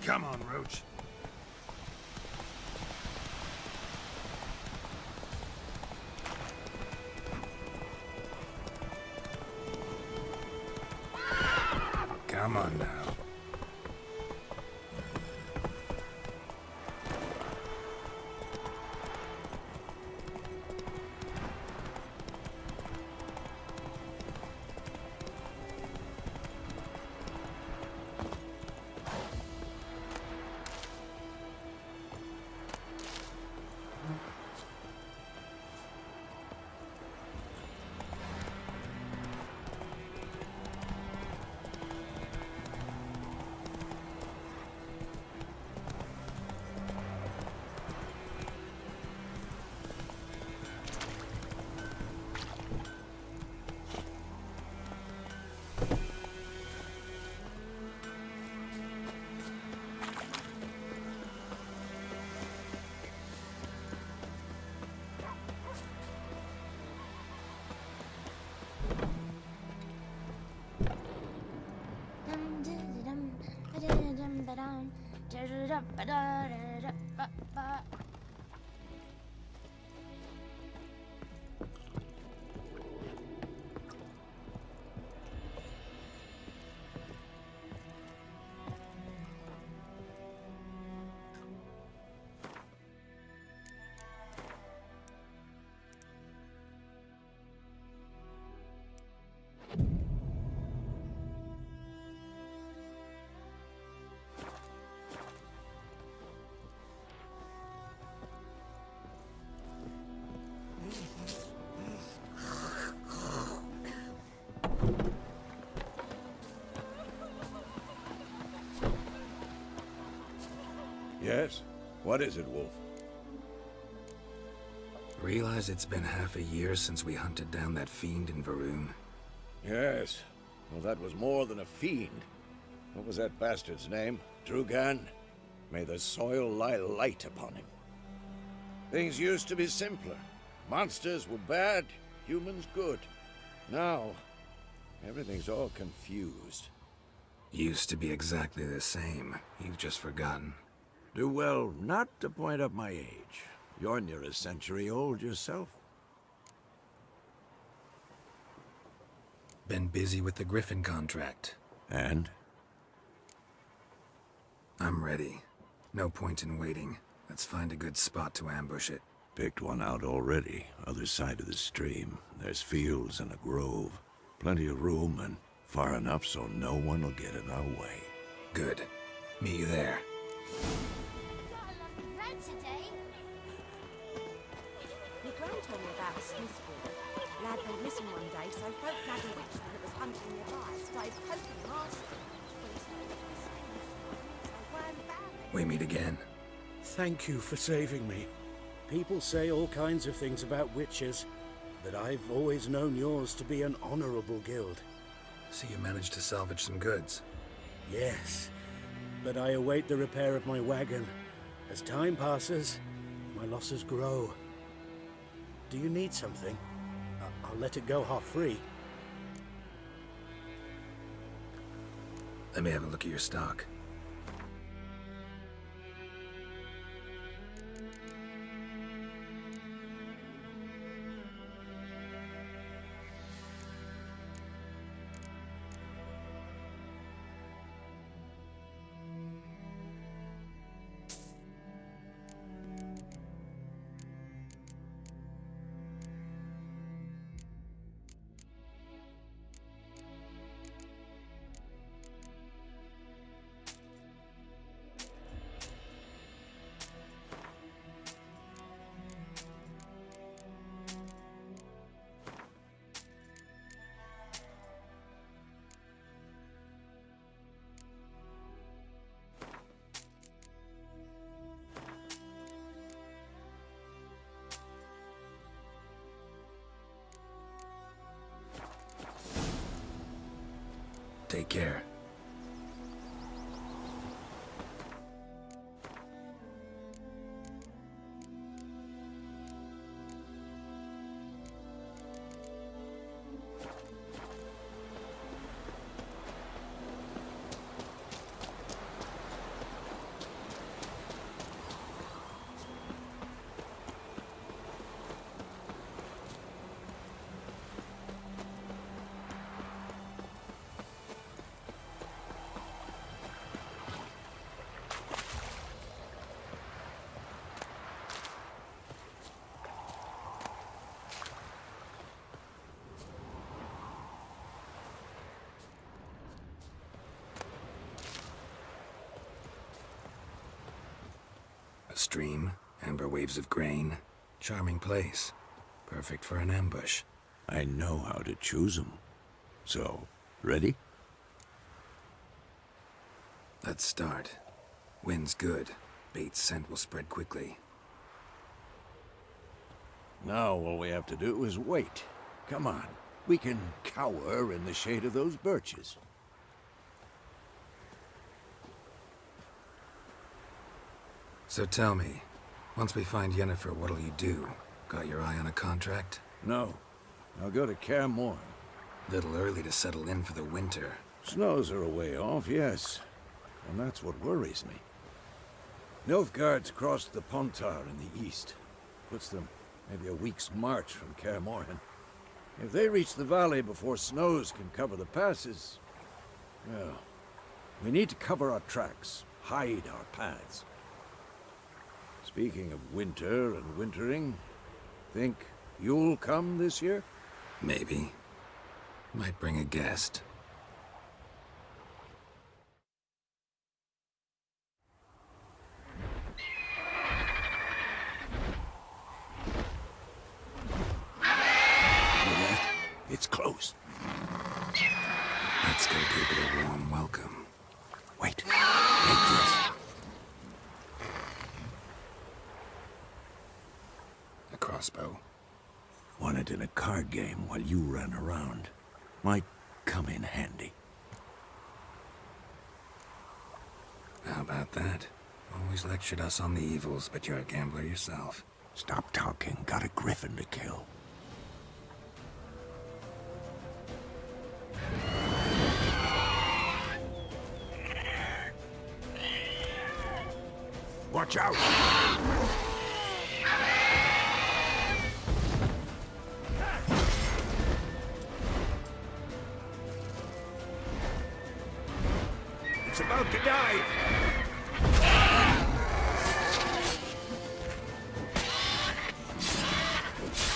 Come on, Roach. Come on now. da-dum, da-da-da-ba-da-da-da-ba-ba. Yes? What is it, Wolf? Realize it's been half a year since we hunted down that fiend in Varun? Yes. Well, that was more than a fiend. What was that bastard's name? Drugan? May the soil lie light upon him. Things used to be simpler. Monsters were bad, humans good. Now, everything's all confused. Used to be exactly the same. You've just forgotten. Do well not to point up my age. You're near a century old yourself. Been busy with the Griffin contract. And? I'm ready. No point in waiting. Let's find a good spot to ambush it. Picked one out already. Other side of the stream. There's fields and a grove. Plenty of room and far enough so no one will get in our way. Good. Meet you there. Got a lot of bread today. My gran told me about a smith's boy. Lad went missing one day, so folk had a witch that was hunting nearby and started poking him arson. We meet again. Thank you for saving me. People say all kinds of things about witches, but I've always known yours to be an honorable guild. So you managed to salvage some goods. Yes, but I await the repair of my wagon. As time passes, my losses grow. Do you need something? I'll let it go half-free. Let me have a look at your stock. Take care. A stream, amber waves of grain. Charming place. Perfect for an ambush. I know how to choose 'em. So, ready? Let's start. Wind's good. Bait's scent will spread quickly. Now all we have to do is wait. Come on. We can cower in the shade of those birches. So tell me, once we find Yennefer, what'll you do? Got your eye on a contract? No. I'll go to Kaer Little early to settle in for the winter. Snows are a way off, yes. and that's what worries me. Nilfgaard's crossed the Pontar in the east. Puts them maybe a week's march from Kaer Morhen. If they reach the valley before snows can cover the passes, well, we need to cover our tracks, hide our paths. Speaking of winter and wintering, think you'll come this year? Maybe. Might bring a guest. It's close. Let's go give it a warm welcome. Wait. Take this. A crossbow. Won it in a card game while you ran around. Might come in handy. How about that? Always lectured us on the evils, but you're a gambler yourself. Stop talking. Got a griffin to kill. Watch out! It's about to dive!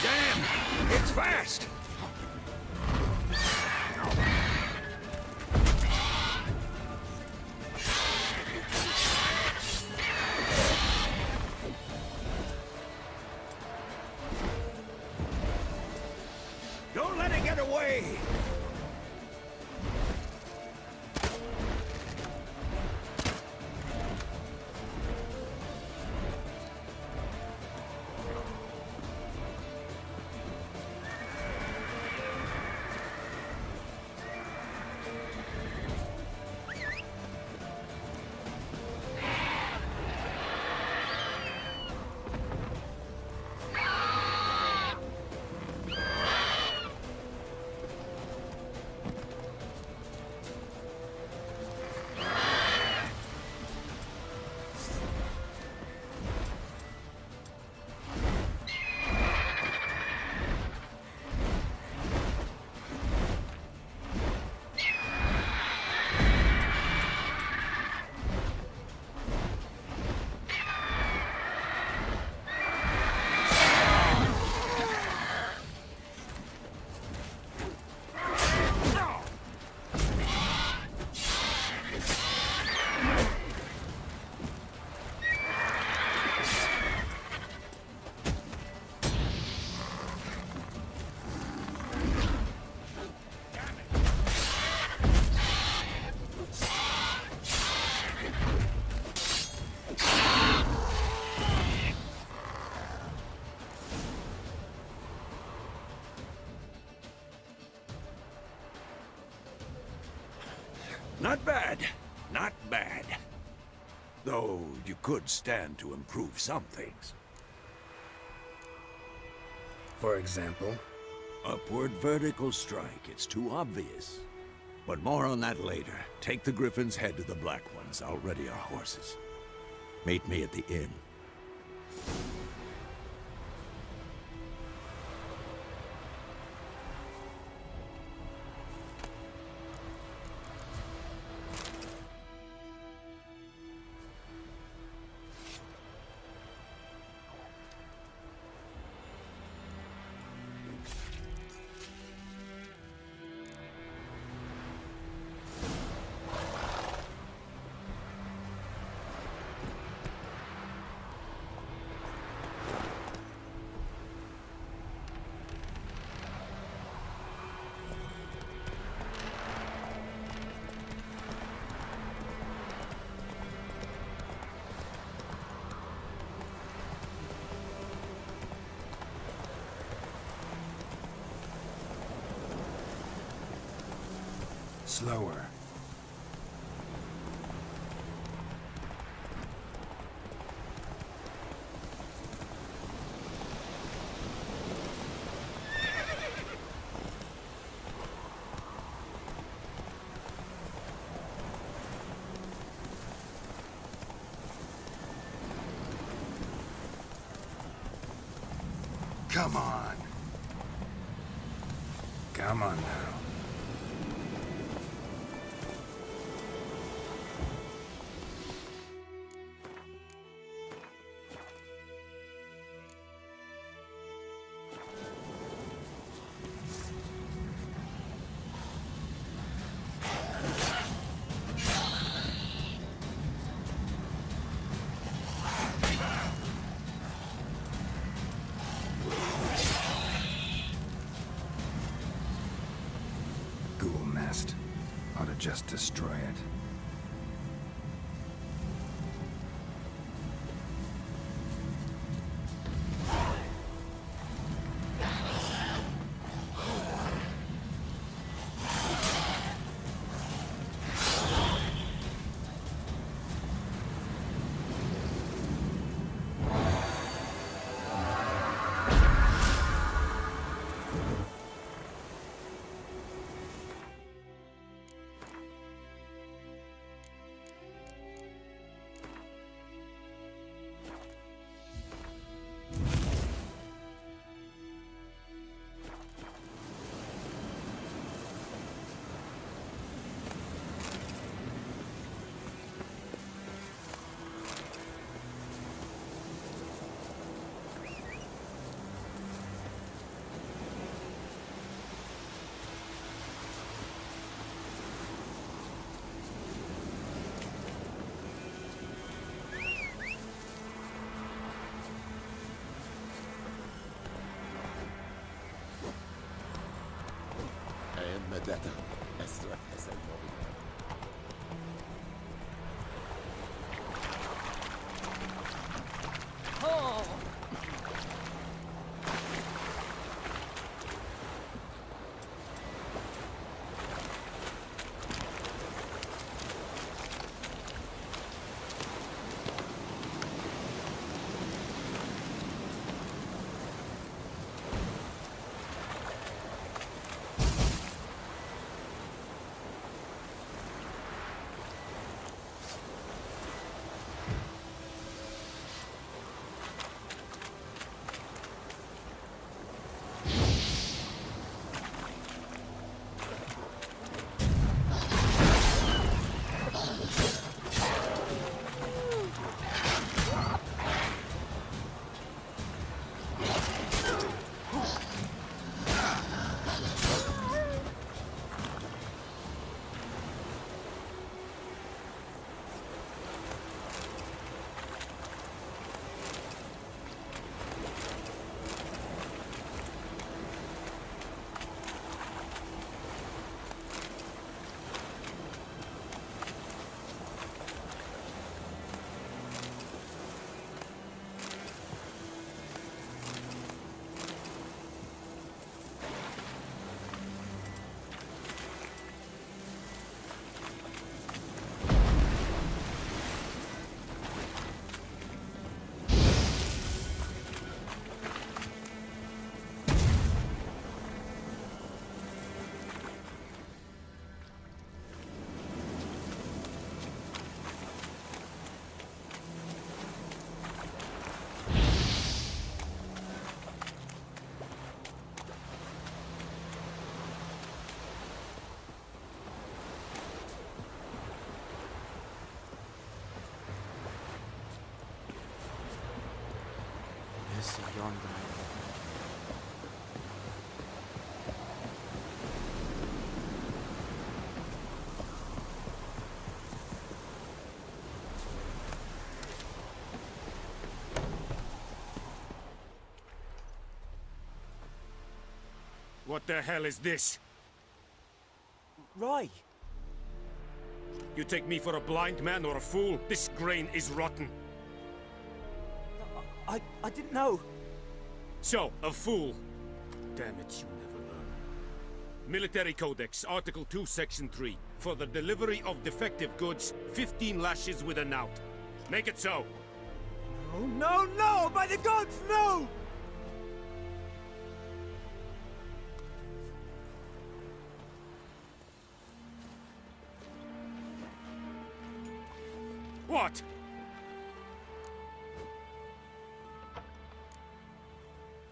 Damn! It's fast! Don't let it get away! Not bad. Not bad. Though you could stand to improve some things. For example? Upward vertical strike. It's too obvious. But more on that later. Take the Griffin's head to the Black Ones. I'll ready our horses. Meet me at the inn. Slower. Come on. Come on now. Ghoul nest. Ought to just destroy it. مدته أسرع حسن yonder. What the hell is this? Roy! You take me for a blind man or a fool? This grain is rotten. I didn't know. So, a fool. Damn it, you never learn. Military Codex, Article 2, Section 3. For the delivery of defective goods, 15 lashes with a knout. Make it so. No, no, no! By the gods, no! What?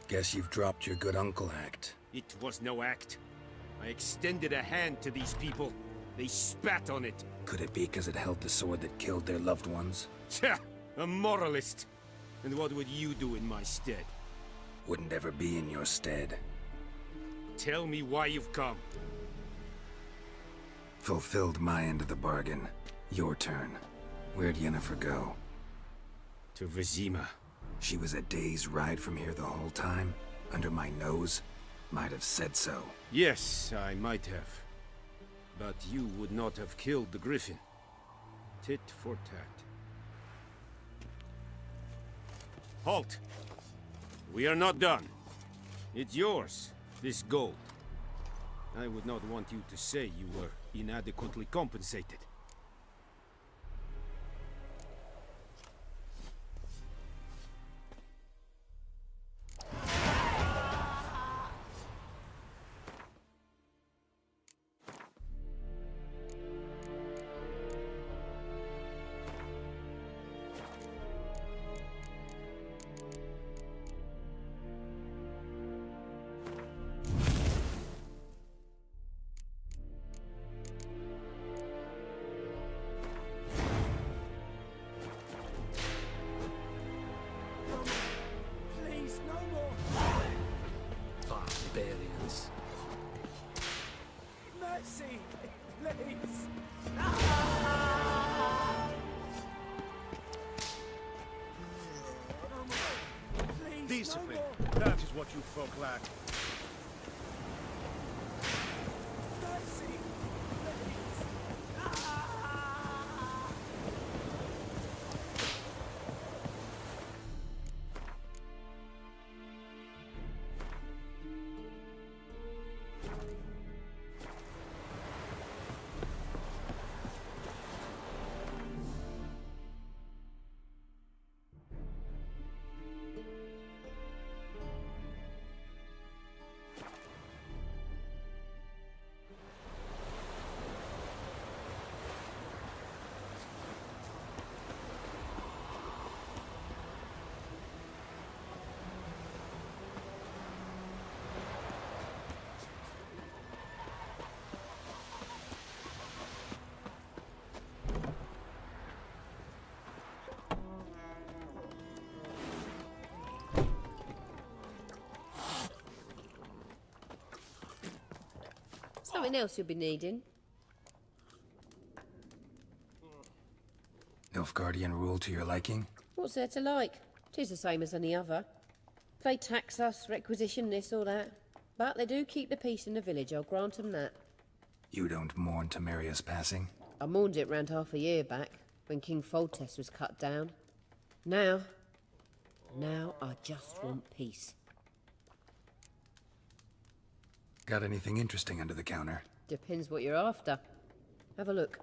Guess you've dropped your good uncle act. It was no act. I extended a hand to these people. They spat on it. Could it be because it held the sword that killed their loved ones? Tja, a moralist. And what would you do in my stead? Wouldn't ever be in your stead. Tell me why you've come. Fulfilled my end of the bargain. Your turn. Where'd Yennefer go? To Vizima. She was a day's ride from here the whole time? Under my nose? Might have said so. Yes, I might have. But you would not have killed the griffin. Tit for tat. Halt! We are not done. It's yours, this gold. I would not want you to say you were inadequately compensated. Please, no more! Barbarians. Mercy! Please! Please, Discipline. no more! That is what you folk lack. Mercy! Please! Something else you'll be needing. Nilfgaardian rule to your liking? What's there to like? 'Tis the same as any other. They tax us, requisition this or that. But they do keep the peace in the village, I'll grant 'em that. You don't mourn Temeria's passing? I mourned it round half a year back, when King Foltest was cut down. Now I just want peace. Got anything interesting under the counter? Depends what you're after. Have a look.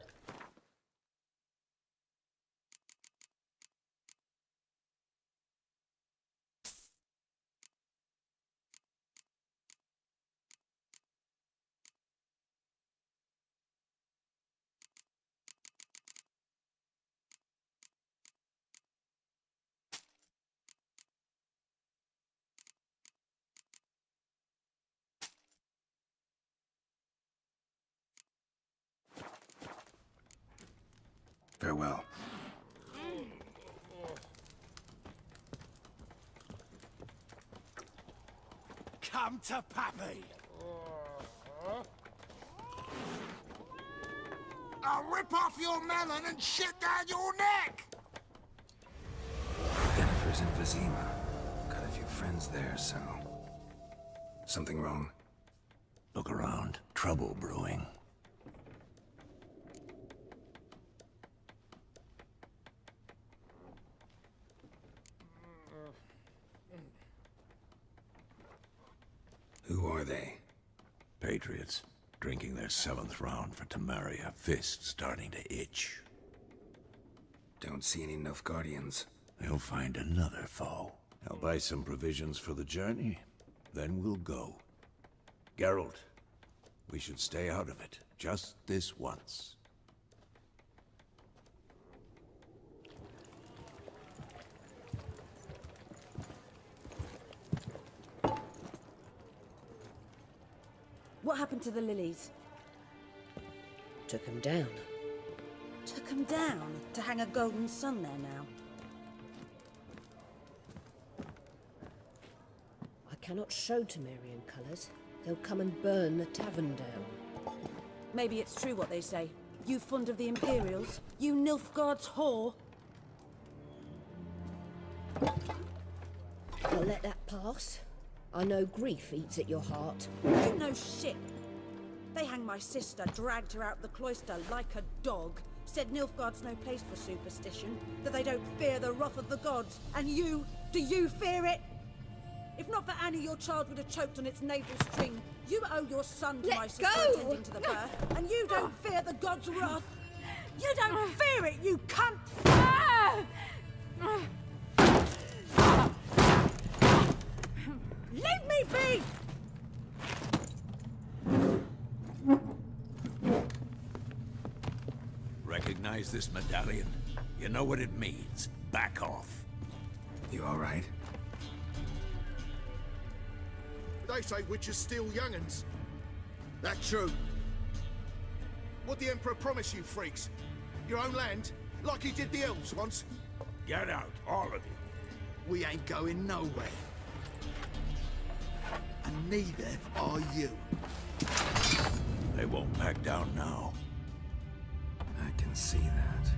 Farewell. Come to Pappy! I'll rip off your melon and shit down your neck! Yennefer's in Vizima. Got a few friends there, so... Something wrong? Look around. Trouble brewing. Who are they? Patriots. Drinking their 7th round for Temeria. Fists starting to itch. Don't see any Nilfgaardians. They'll find another foe. I'll buy some provisions for the journey. Then we'll go. Geralt, we should stay out of it. Just this once. What happened to the lilies? Took 'em down. Took 'em down to hang a golden sun there now. I cannot show Temerian colours. They'll come and burn the tavern down. Maybe it's true what they say. You fond of the Imperials? You Nilfgaard's whore? I'll let that pass. I know grief eats at your heart. You know shit. They hanged my sister, dragged her out of the cloister like a dog. Said Nilfgaard's no place for superstition, that they don't fear the wrath of the gods. And you, do you fear it? If not for Annie, your child would have choked on its navel string. You owe your son to my sister attending to the birth, and you don't fear the gods' wrath. You don't fear it, you cunt! Leave me be! Recognize this medallion? You know what it means. Back off. You all right? They say witches steal young'uns. That true. What'd the Emperor promise you, freaks? Your own land? Like he did the elves once? Get out, all of you. We ain't going nowhere. And neither are you. They won't back down now. I can see that.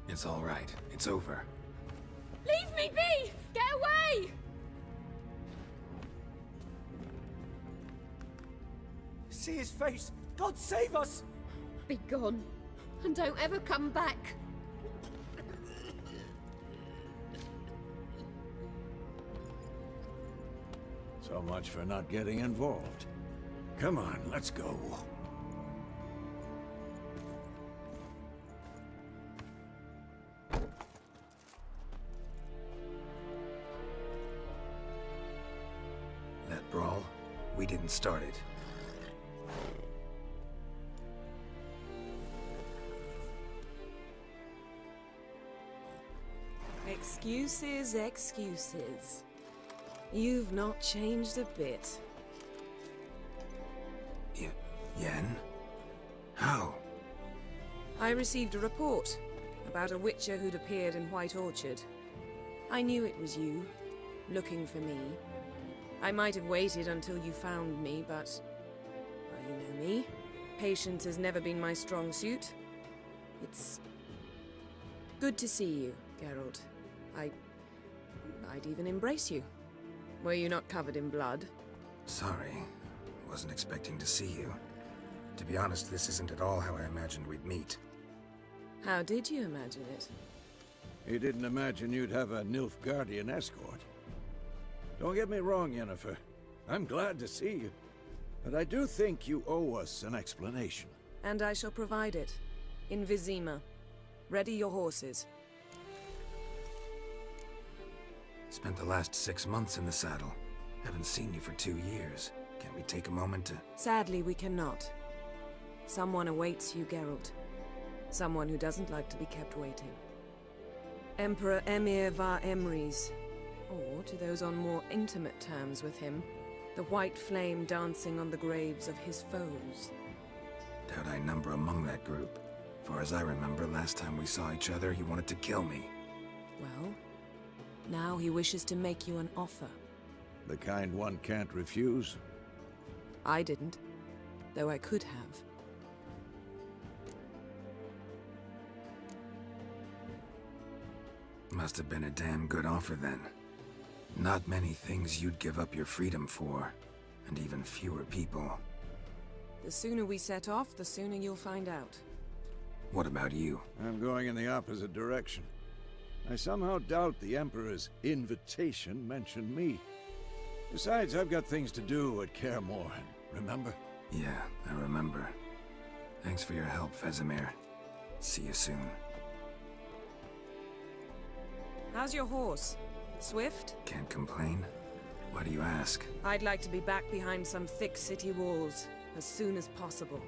It's all right. It's over. Leave me be! Get away! See his face! God save us! Be gone, and don't ever come back. So much for not getting involved. Come on, let's go. That brawl, we didn't start it. Excuses, excuses. You've not changed a bit. Yen? How? I received a report about a witcher who'd appeared in White Orchard. I knew it was you, looking for me. I might have waited until you found me, but... well, you know me. Patience has never been my strong suit. It's... good to see you, Geralt. I'd even embrace you. Were you not covered in blood? Sorry. Wasn't expecting to see you. To be honest, this isn't at all how I imagined we'd meet. How did you imagine it? You didn't imagine you'd have a Nilfgaardian escort. Don't get me wrong, Yennefer. I'm glad to see you. But I do think you owe us an explanation. And I shall provide it. In Vizima. Ready your horses. Spent the last 6 months in the saddle. Haven't seen you for 2 years. Can't we take a moment to... Sadly, we cannot. Someone awaits you, Geralt. Someone who doesn't like to be kept waiting. Emperor Emir var Emrys. Or, to those on more intimate terms with him, the white flame dancing on the graves of his foes. Doubt I number among that group. Far as I remember, last time we saw each other, he wanted to kill me. Well, now he wishes to make you an offer. The kind one can't refuse? I didn't, though I could have. Must have been a damn good offer then. Not many things you'd give up your freedom for, and even fewer people. The sooner we set off, the sooner you'll find out. What about you? I'm going in the opposite direction. I somehow doubt the Emperor's invitation mentioned me. Besides, I've got things to do at Kaer Morhen, remember? Yeah, I remember. Thanks for your help, Vesemir. See you soon. How's your horse? Swift? Can't complain. Why do you ask? I'd like to be back behind some thick city walls as soon as possible.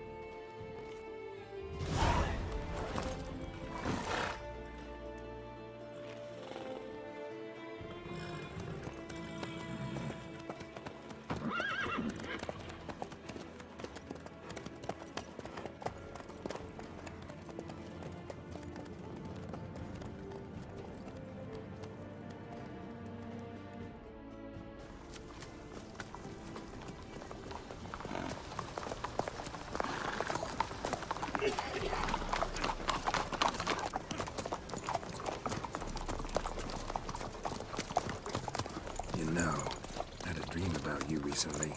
You know, I had a dream about you recently.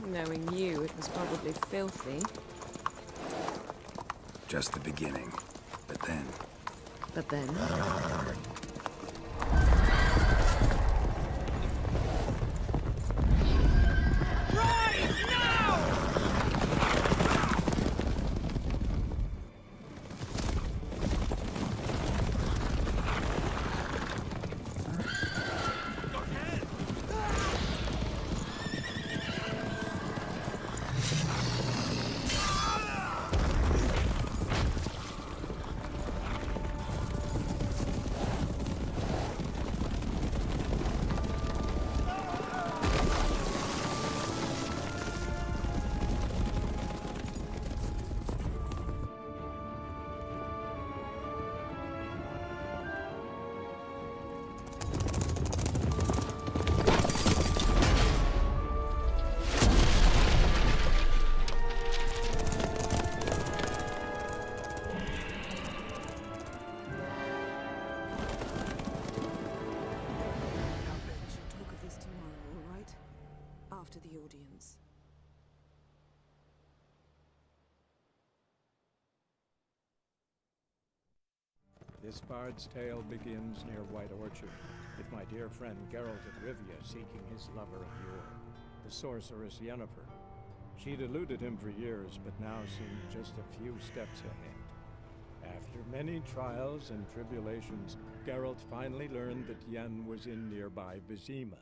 Knowing you, it was probably filthy. Just the beginning. But then... But then... after the audience. This bard's tale begins near White Orchard, with my dear friend Geralt of Rivia seeking his lover of yore, the sorceress Yennefer. She'd eluded him for years, but now seemed just a few steps ahead. After many trials and tribulations, Geralt finally learned that Yen was in nearby Vizima.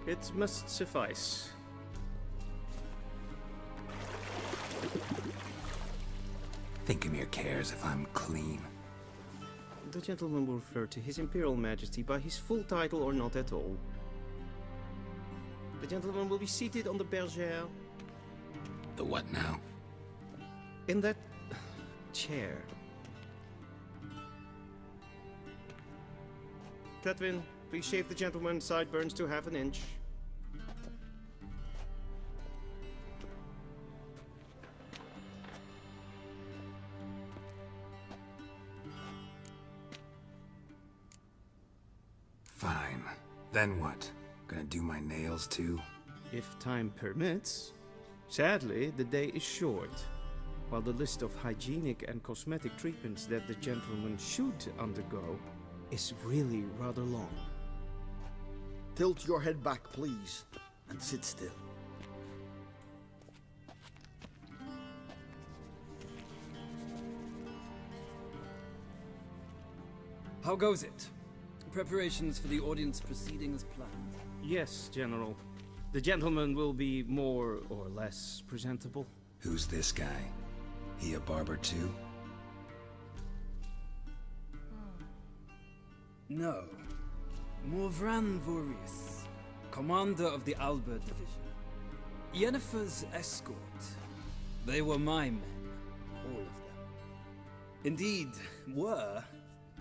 It must suffice. Thinkamere cares if I'm clean. The gentleman will refer to His Imperial Majesty by his full title or not at all. The gentleman will be seated on the bergère. The what now? In that chair. Tetwin, please shave the gentleman's sideburns to half an inch. Fine. Then what? Gonna do my nails too? If time permits. Sadly, the day is short, while the list of hygienic and cosmetic treatments that the gentleman should undergo is really rather long. Tilt your head back, please, and sit still. How goes it? Preparations for the audience proceeding as planned? Yes, General. The gentleman will be more or less presentable. Who's this guy? He a barber too? No. Morvran Vorius, commander of the Albert Division. Yennefer's escort. They were my men, all of them. Indeed, were,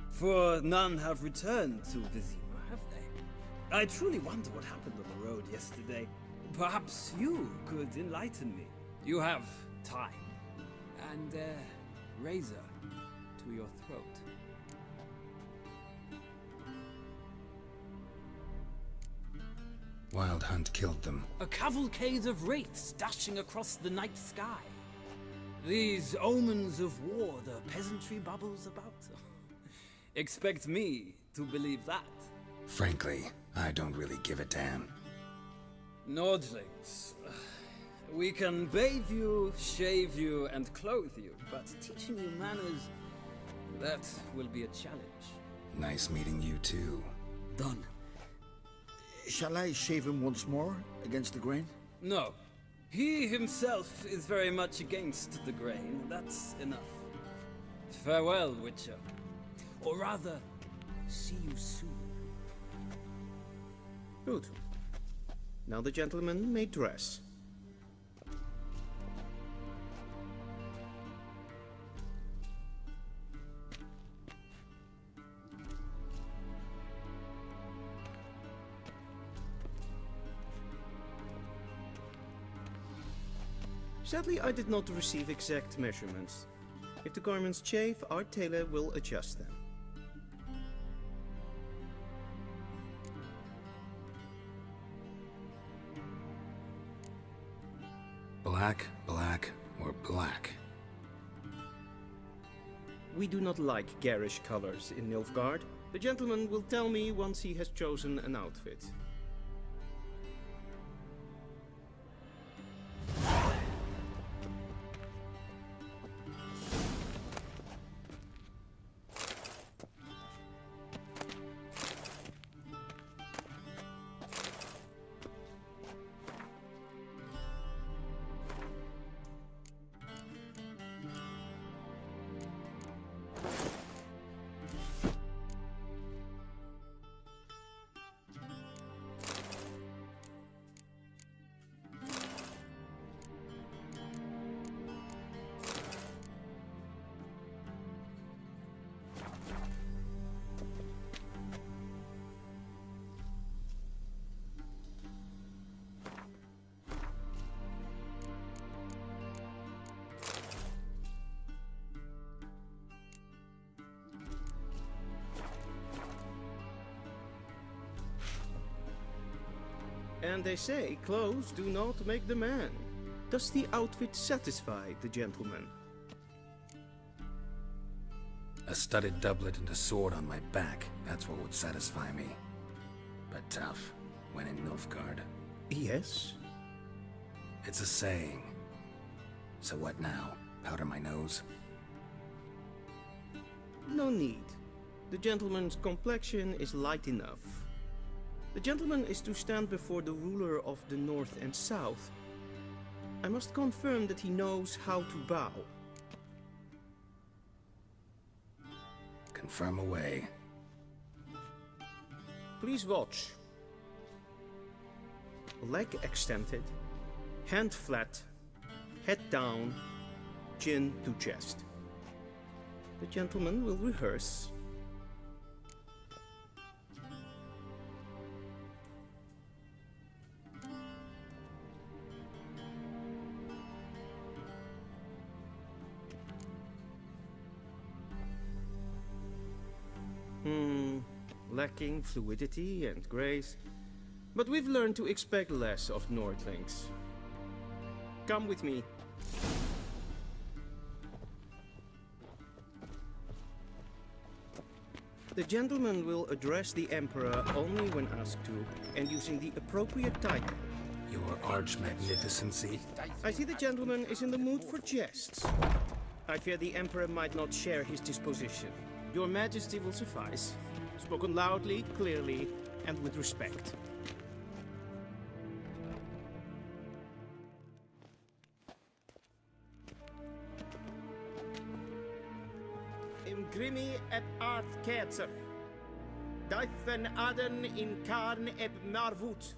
for none have returned to Vizima, have they? I truly wonder what happened on the road yesterday. Perhaps you could enlighten me. You have time, and a razor to your throat. Wild Hunt killed them. A cavalcade of wraiths dashing across the night sky. These omens of war the peasantry babbles about. Expect me to believe that. Frankly, I don't really give a damn. Nordlings. We can bathe you, shave you, and clothe you, but teaching you manners, that will be a challenge. Nice meeting you too. Done. Shall I shave him once more, against the grain? No. He himself is very much against the grain. That's enough. Farewell, Witcher. Or rather, see you soon. Good. Now the gentleman may dress. Sadly, I did not receive exact measurements. If the garments chafe, our tailor will adjust them. Black, black, or black? We do not like garish colors in Nilfgaard. The gentleman will tell me once he has chosen an outfit. And they say clothes do not make the man. Does the outfit satisfy the gentleman? A studded doublet and a sword on my back, that's what would satisfy me. But tough, when in Nilfgaard. Yes. It's a saying. So what now? Powder my nose? No need. The gentleman's complexion is light enough. The gentleman is to stand before the ruler of the North and South. I must confirm that he knows how to bow. Confirm away. Please watch. Leg extended, hand flat, head down, chin to chest. The gentleman will rehearse. Lacking fluidity and grace, but we've learned to expect less of Nordlings. Come with me. The gentleman will address the Emperor only when asked to, and using the appropriate title. Your Arch-Magnificency. I see the gentleman is in the mood for jests. I fear the Emperor might not share his disposition. Your Majesty will suffice. Spoken loudly, clearly, and with respect. Im grimi et art ketzer. Daifen aden in karn eb marvut.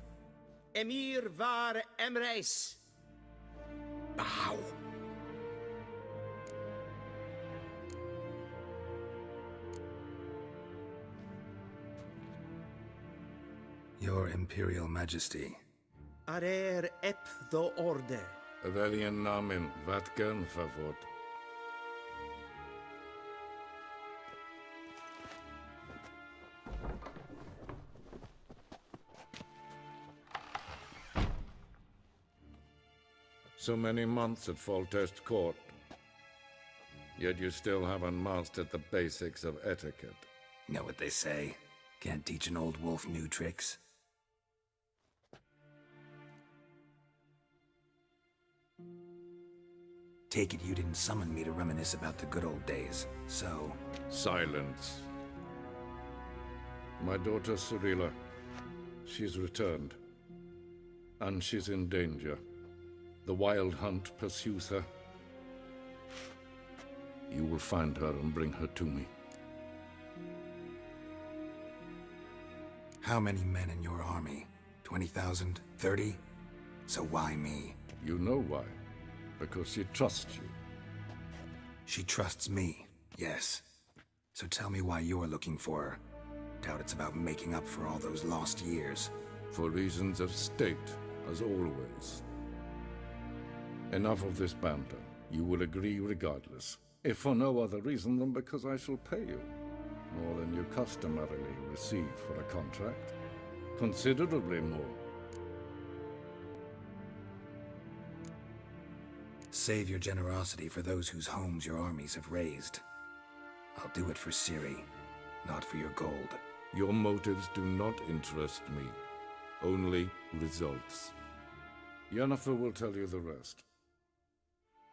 Emir var emreis. Bow. Your Imperial Majesty. Arer ep the orde. Weljen namen, wat kan favor? So many months at Foltest Court. Yet you still haven't mastered the basics of etiquette. Know what they say? Can't teach an old wolf new tricks. Take it you didn't summon me to reminisce about the good old days, so... Silence. My daughter Cirilla, she's returned. And she's in danger. The Wild Hunt pursues her. You will find her and bring her to me. How many men in your army? 20,000? 30? So why me? You know why. Because she trusts you. She trusts me, yes. So tell me why you're looking for her. Doubt it's about making up for all those lost years. For reasons of state, as always. Enough of this banter. You will agree regardless. If for no other reason than because I shall pay you. More than you customarily receive for a contract. Considerably more. Save your generosity for those whose homes your armies have razed. I'll do it for Ciri, not for your gold. Your motives do not interest me. Only results. Yennefer will tell you the rest.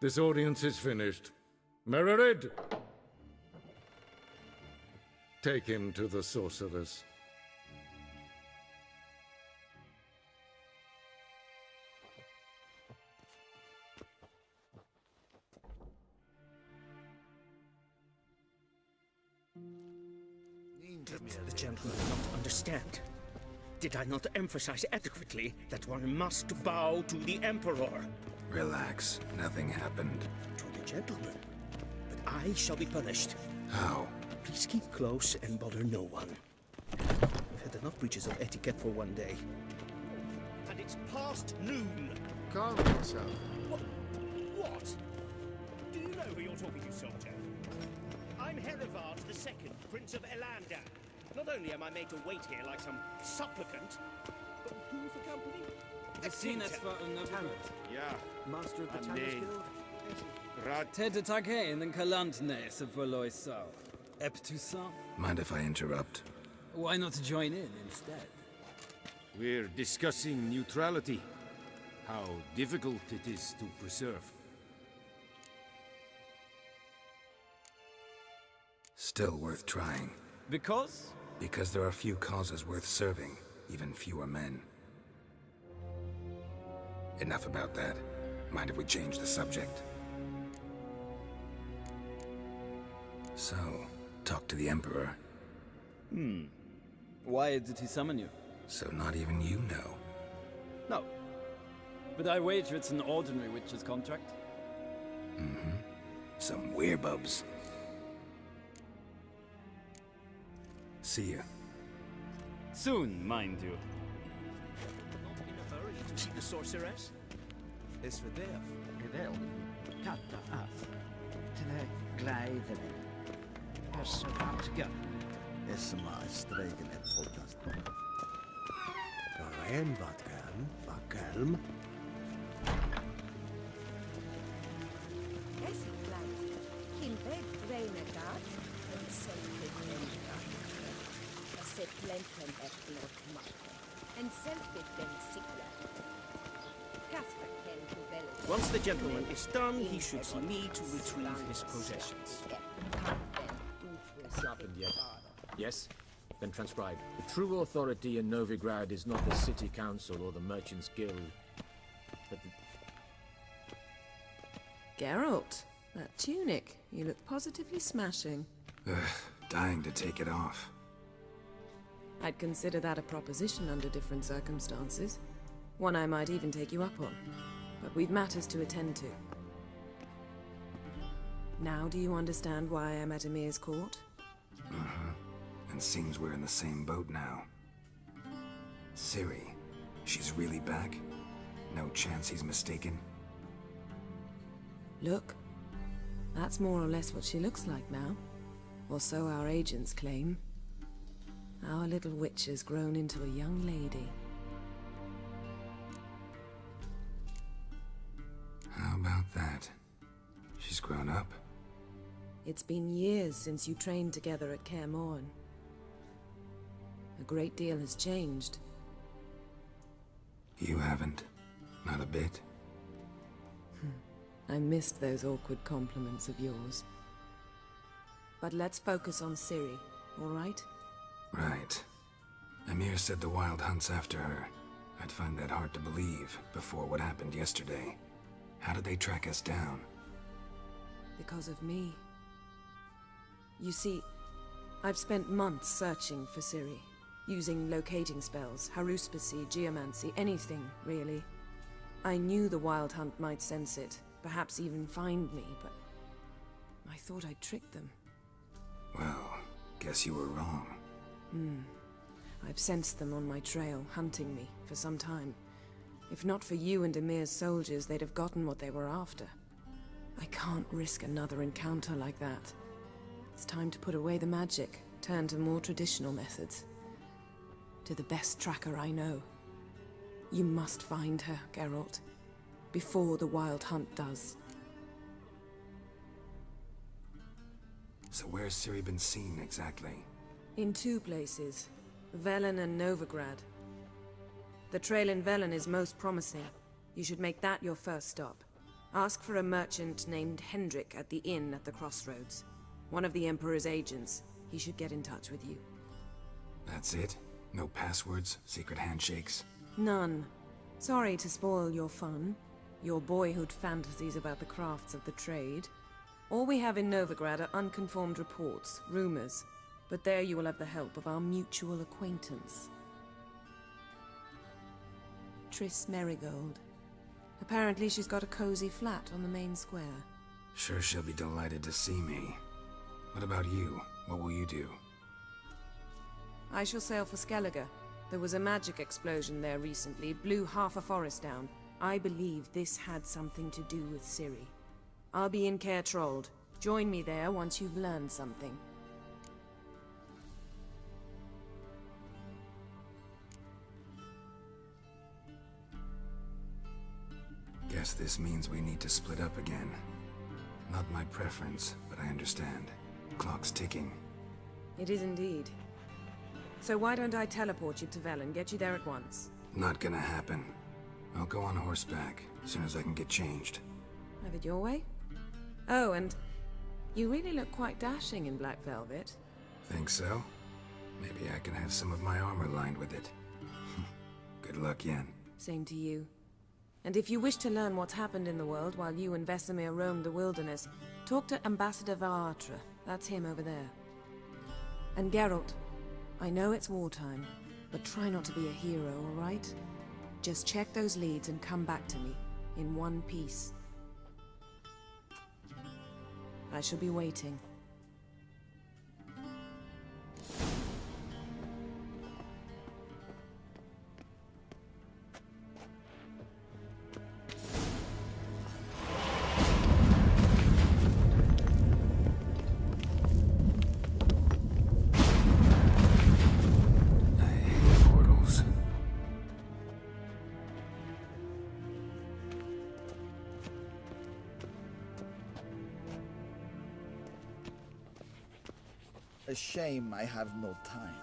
This audience is finished. Mererid! Take him to the sorceress. The gentleman will not understand. Did I not emphasize adequately that one must bow to the Emperor? Relax, nothing happened. To the gentleman. But I shall be punished. How? Please keep close and bother no one. I've had enough breaches of etiquette for one day. And it's past noon. Calm yourself. What? Do you know who you're talking to, soldier? I'm Herivard II, Prince of Elander. Not only am I made to wait here like some supplicant, but who for company? Yeah, Master of the Tanners Guild. Tedetake den Kalantnes of Valoisau. Eptusan. Mind if I interrupt? Why not join in instead? We're discussing neutrality. How difficult it is to preserve. Still worth trying. Because? Because there are few causes worth serving, even fewer men. Enough about that. Mind if we change the subject? So, talk to the Emperor. Why did he summon you? So not even you know. No. But I wager it's an ordinary witch's contract. Mm-hmm. Some werebubs. See ya. Soon, mind you. Not in a hurry to see the sorceress? Is for det. Geweld. Katta af. Tene glijden. Osse vatga. Esma streken het volkast. Rijn vatkan. Vakalm. Kilved Reinegat. En selfit Reinegat. Se plenten et blotmakke. En selfit den sikla. Casper ken to village. Once the gentleman is done, he should see me to retrieve his possessions. It's happened yet. Yes? Then transcribe. The true authority in Novigrad is not the city council or the merchants' guild, but the... Geralt, that tunic. You look positively smashing. Dying to take it off. I'd consider that a proposition under different circumstances. One I might even take you up on. But we've matters to attend to. Now do you understand why I'm at Emir's court? Uh-huh. And seems we're in the same boat now. Ciri, she's really back? No chance he's mistaken? Look, that's more or less what she looks like now. Or so our agents claim. Our little witch has grown into a young lady. She's grown up? It's been years since you trained together at Kaer Morhen. A great deal has changed. You haven't. Not a bit. I missed those awkward compliments of yours. But let's focus on Ciri, all right? Right. Amir said the Wild Hunt's after her. I'd find that hard to believe before what happened yesterday. How did they track us down? Because of me. You see, I've spent months searching for Ciri, using locating spells, haruspicy, geomancy, anything, really. I knew the Wild Hunt might sense it, perhaps even find me, but I thought I'd tricked them. Well, guess you were wrong. I've sensed them on my trail, hunting me, for some time. If not for you and Amir's soldiers, they'd have gotten what they were after. I can't risk another encounter like that. It's time to put away the magic, turn to more traditional methods. To the best tracker I know. You must find her, Geralt. Before the Wild Hunt does. So where's Ciri been seen, exactly? In two places. Velen and Novigrad. The trail in Velen is most promising. You should make that your first stop. Ask for a merchant named Hendrik at the inn at the crossroads. One of the Emperor's agents. He should get in touch with you. That's it? No passwords, secret handshakes? None. Sorry to spoil your fun. Your boyhood fantasies about the crafts of the trade. All we have in Novigrad are unconfirmed reports, rumors. But there you will have the help of our mutual acquaintance. Triss Merigold. Apparently she's got a cozy flat on the main square. Sure she'll be delighted to see me. What about you? What will you do? I shall sail for Skellige. There was a magic explosion there recently, blew half a forest down. I believe this had something to do with Ciri. I'll be in Caer Trold. Join me there once you've learned something. Guess this means we need to split up again. Not my preference, but I understand. Clock's ticking. It is indeed. So why don't I teleport you to Velen, get you there at once? Not gonna happen. I'll go on horseback, as soon as I can get changed. Have it your way? Oh, and you really look quite dashing in black velvet. Think so? Maybe I can have some of my armor lined with it. Good luck, Yen. Same to you. And if you wish to learn what's happened in the world while you and Vesemir roamed the wilderness, talk to Ambassador Varatra. That's him over there. And Geralt, I know it's wartime, but try not to be a hero, all right? Just check those leads and come back to me, in one piece. I shall be waiting. A shame I have no time.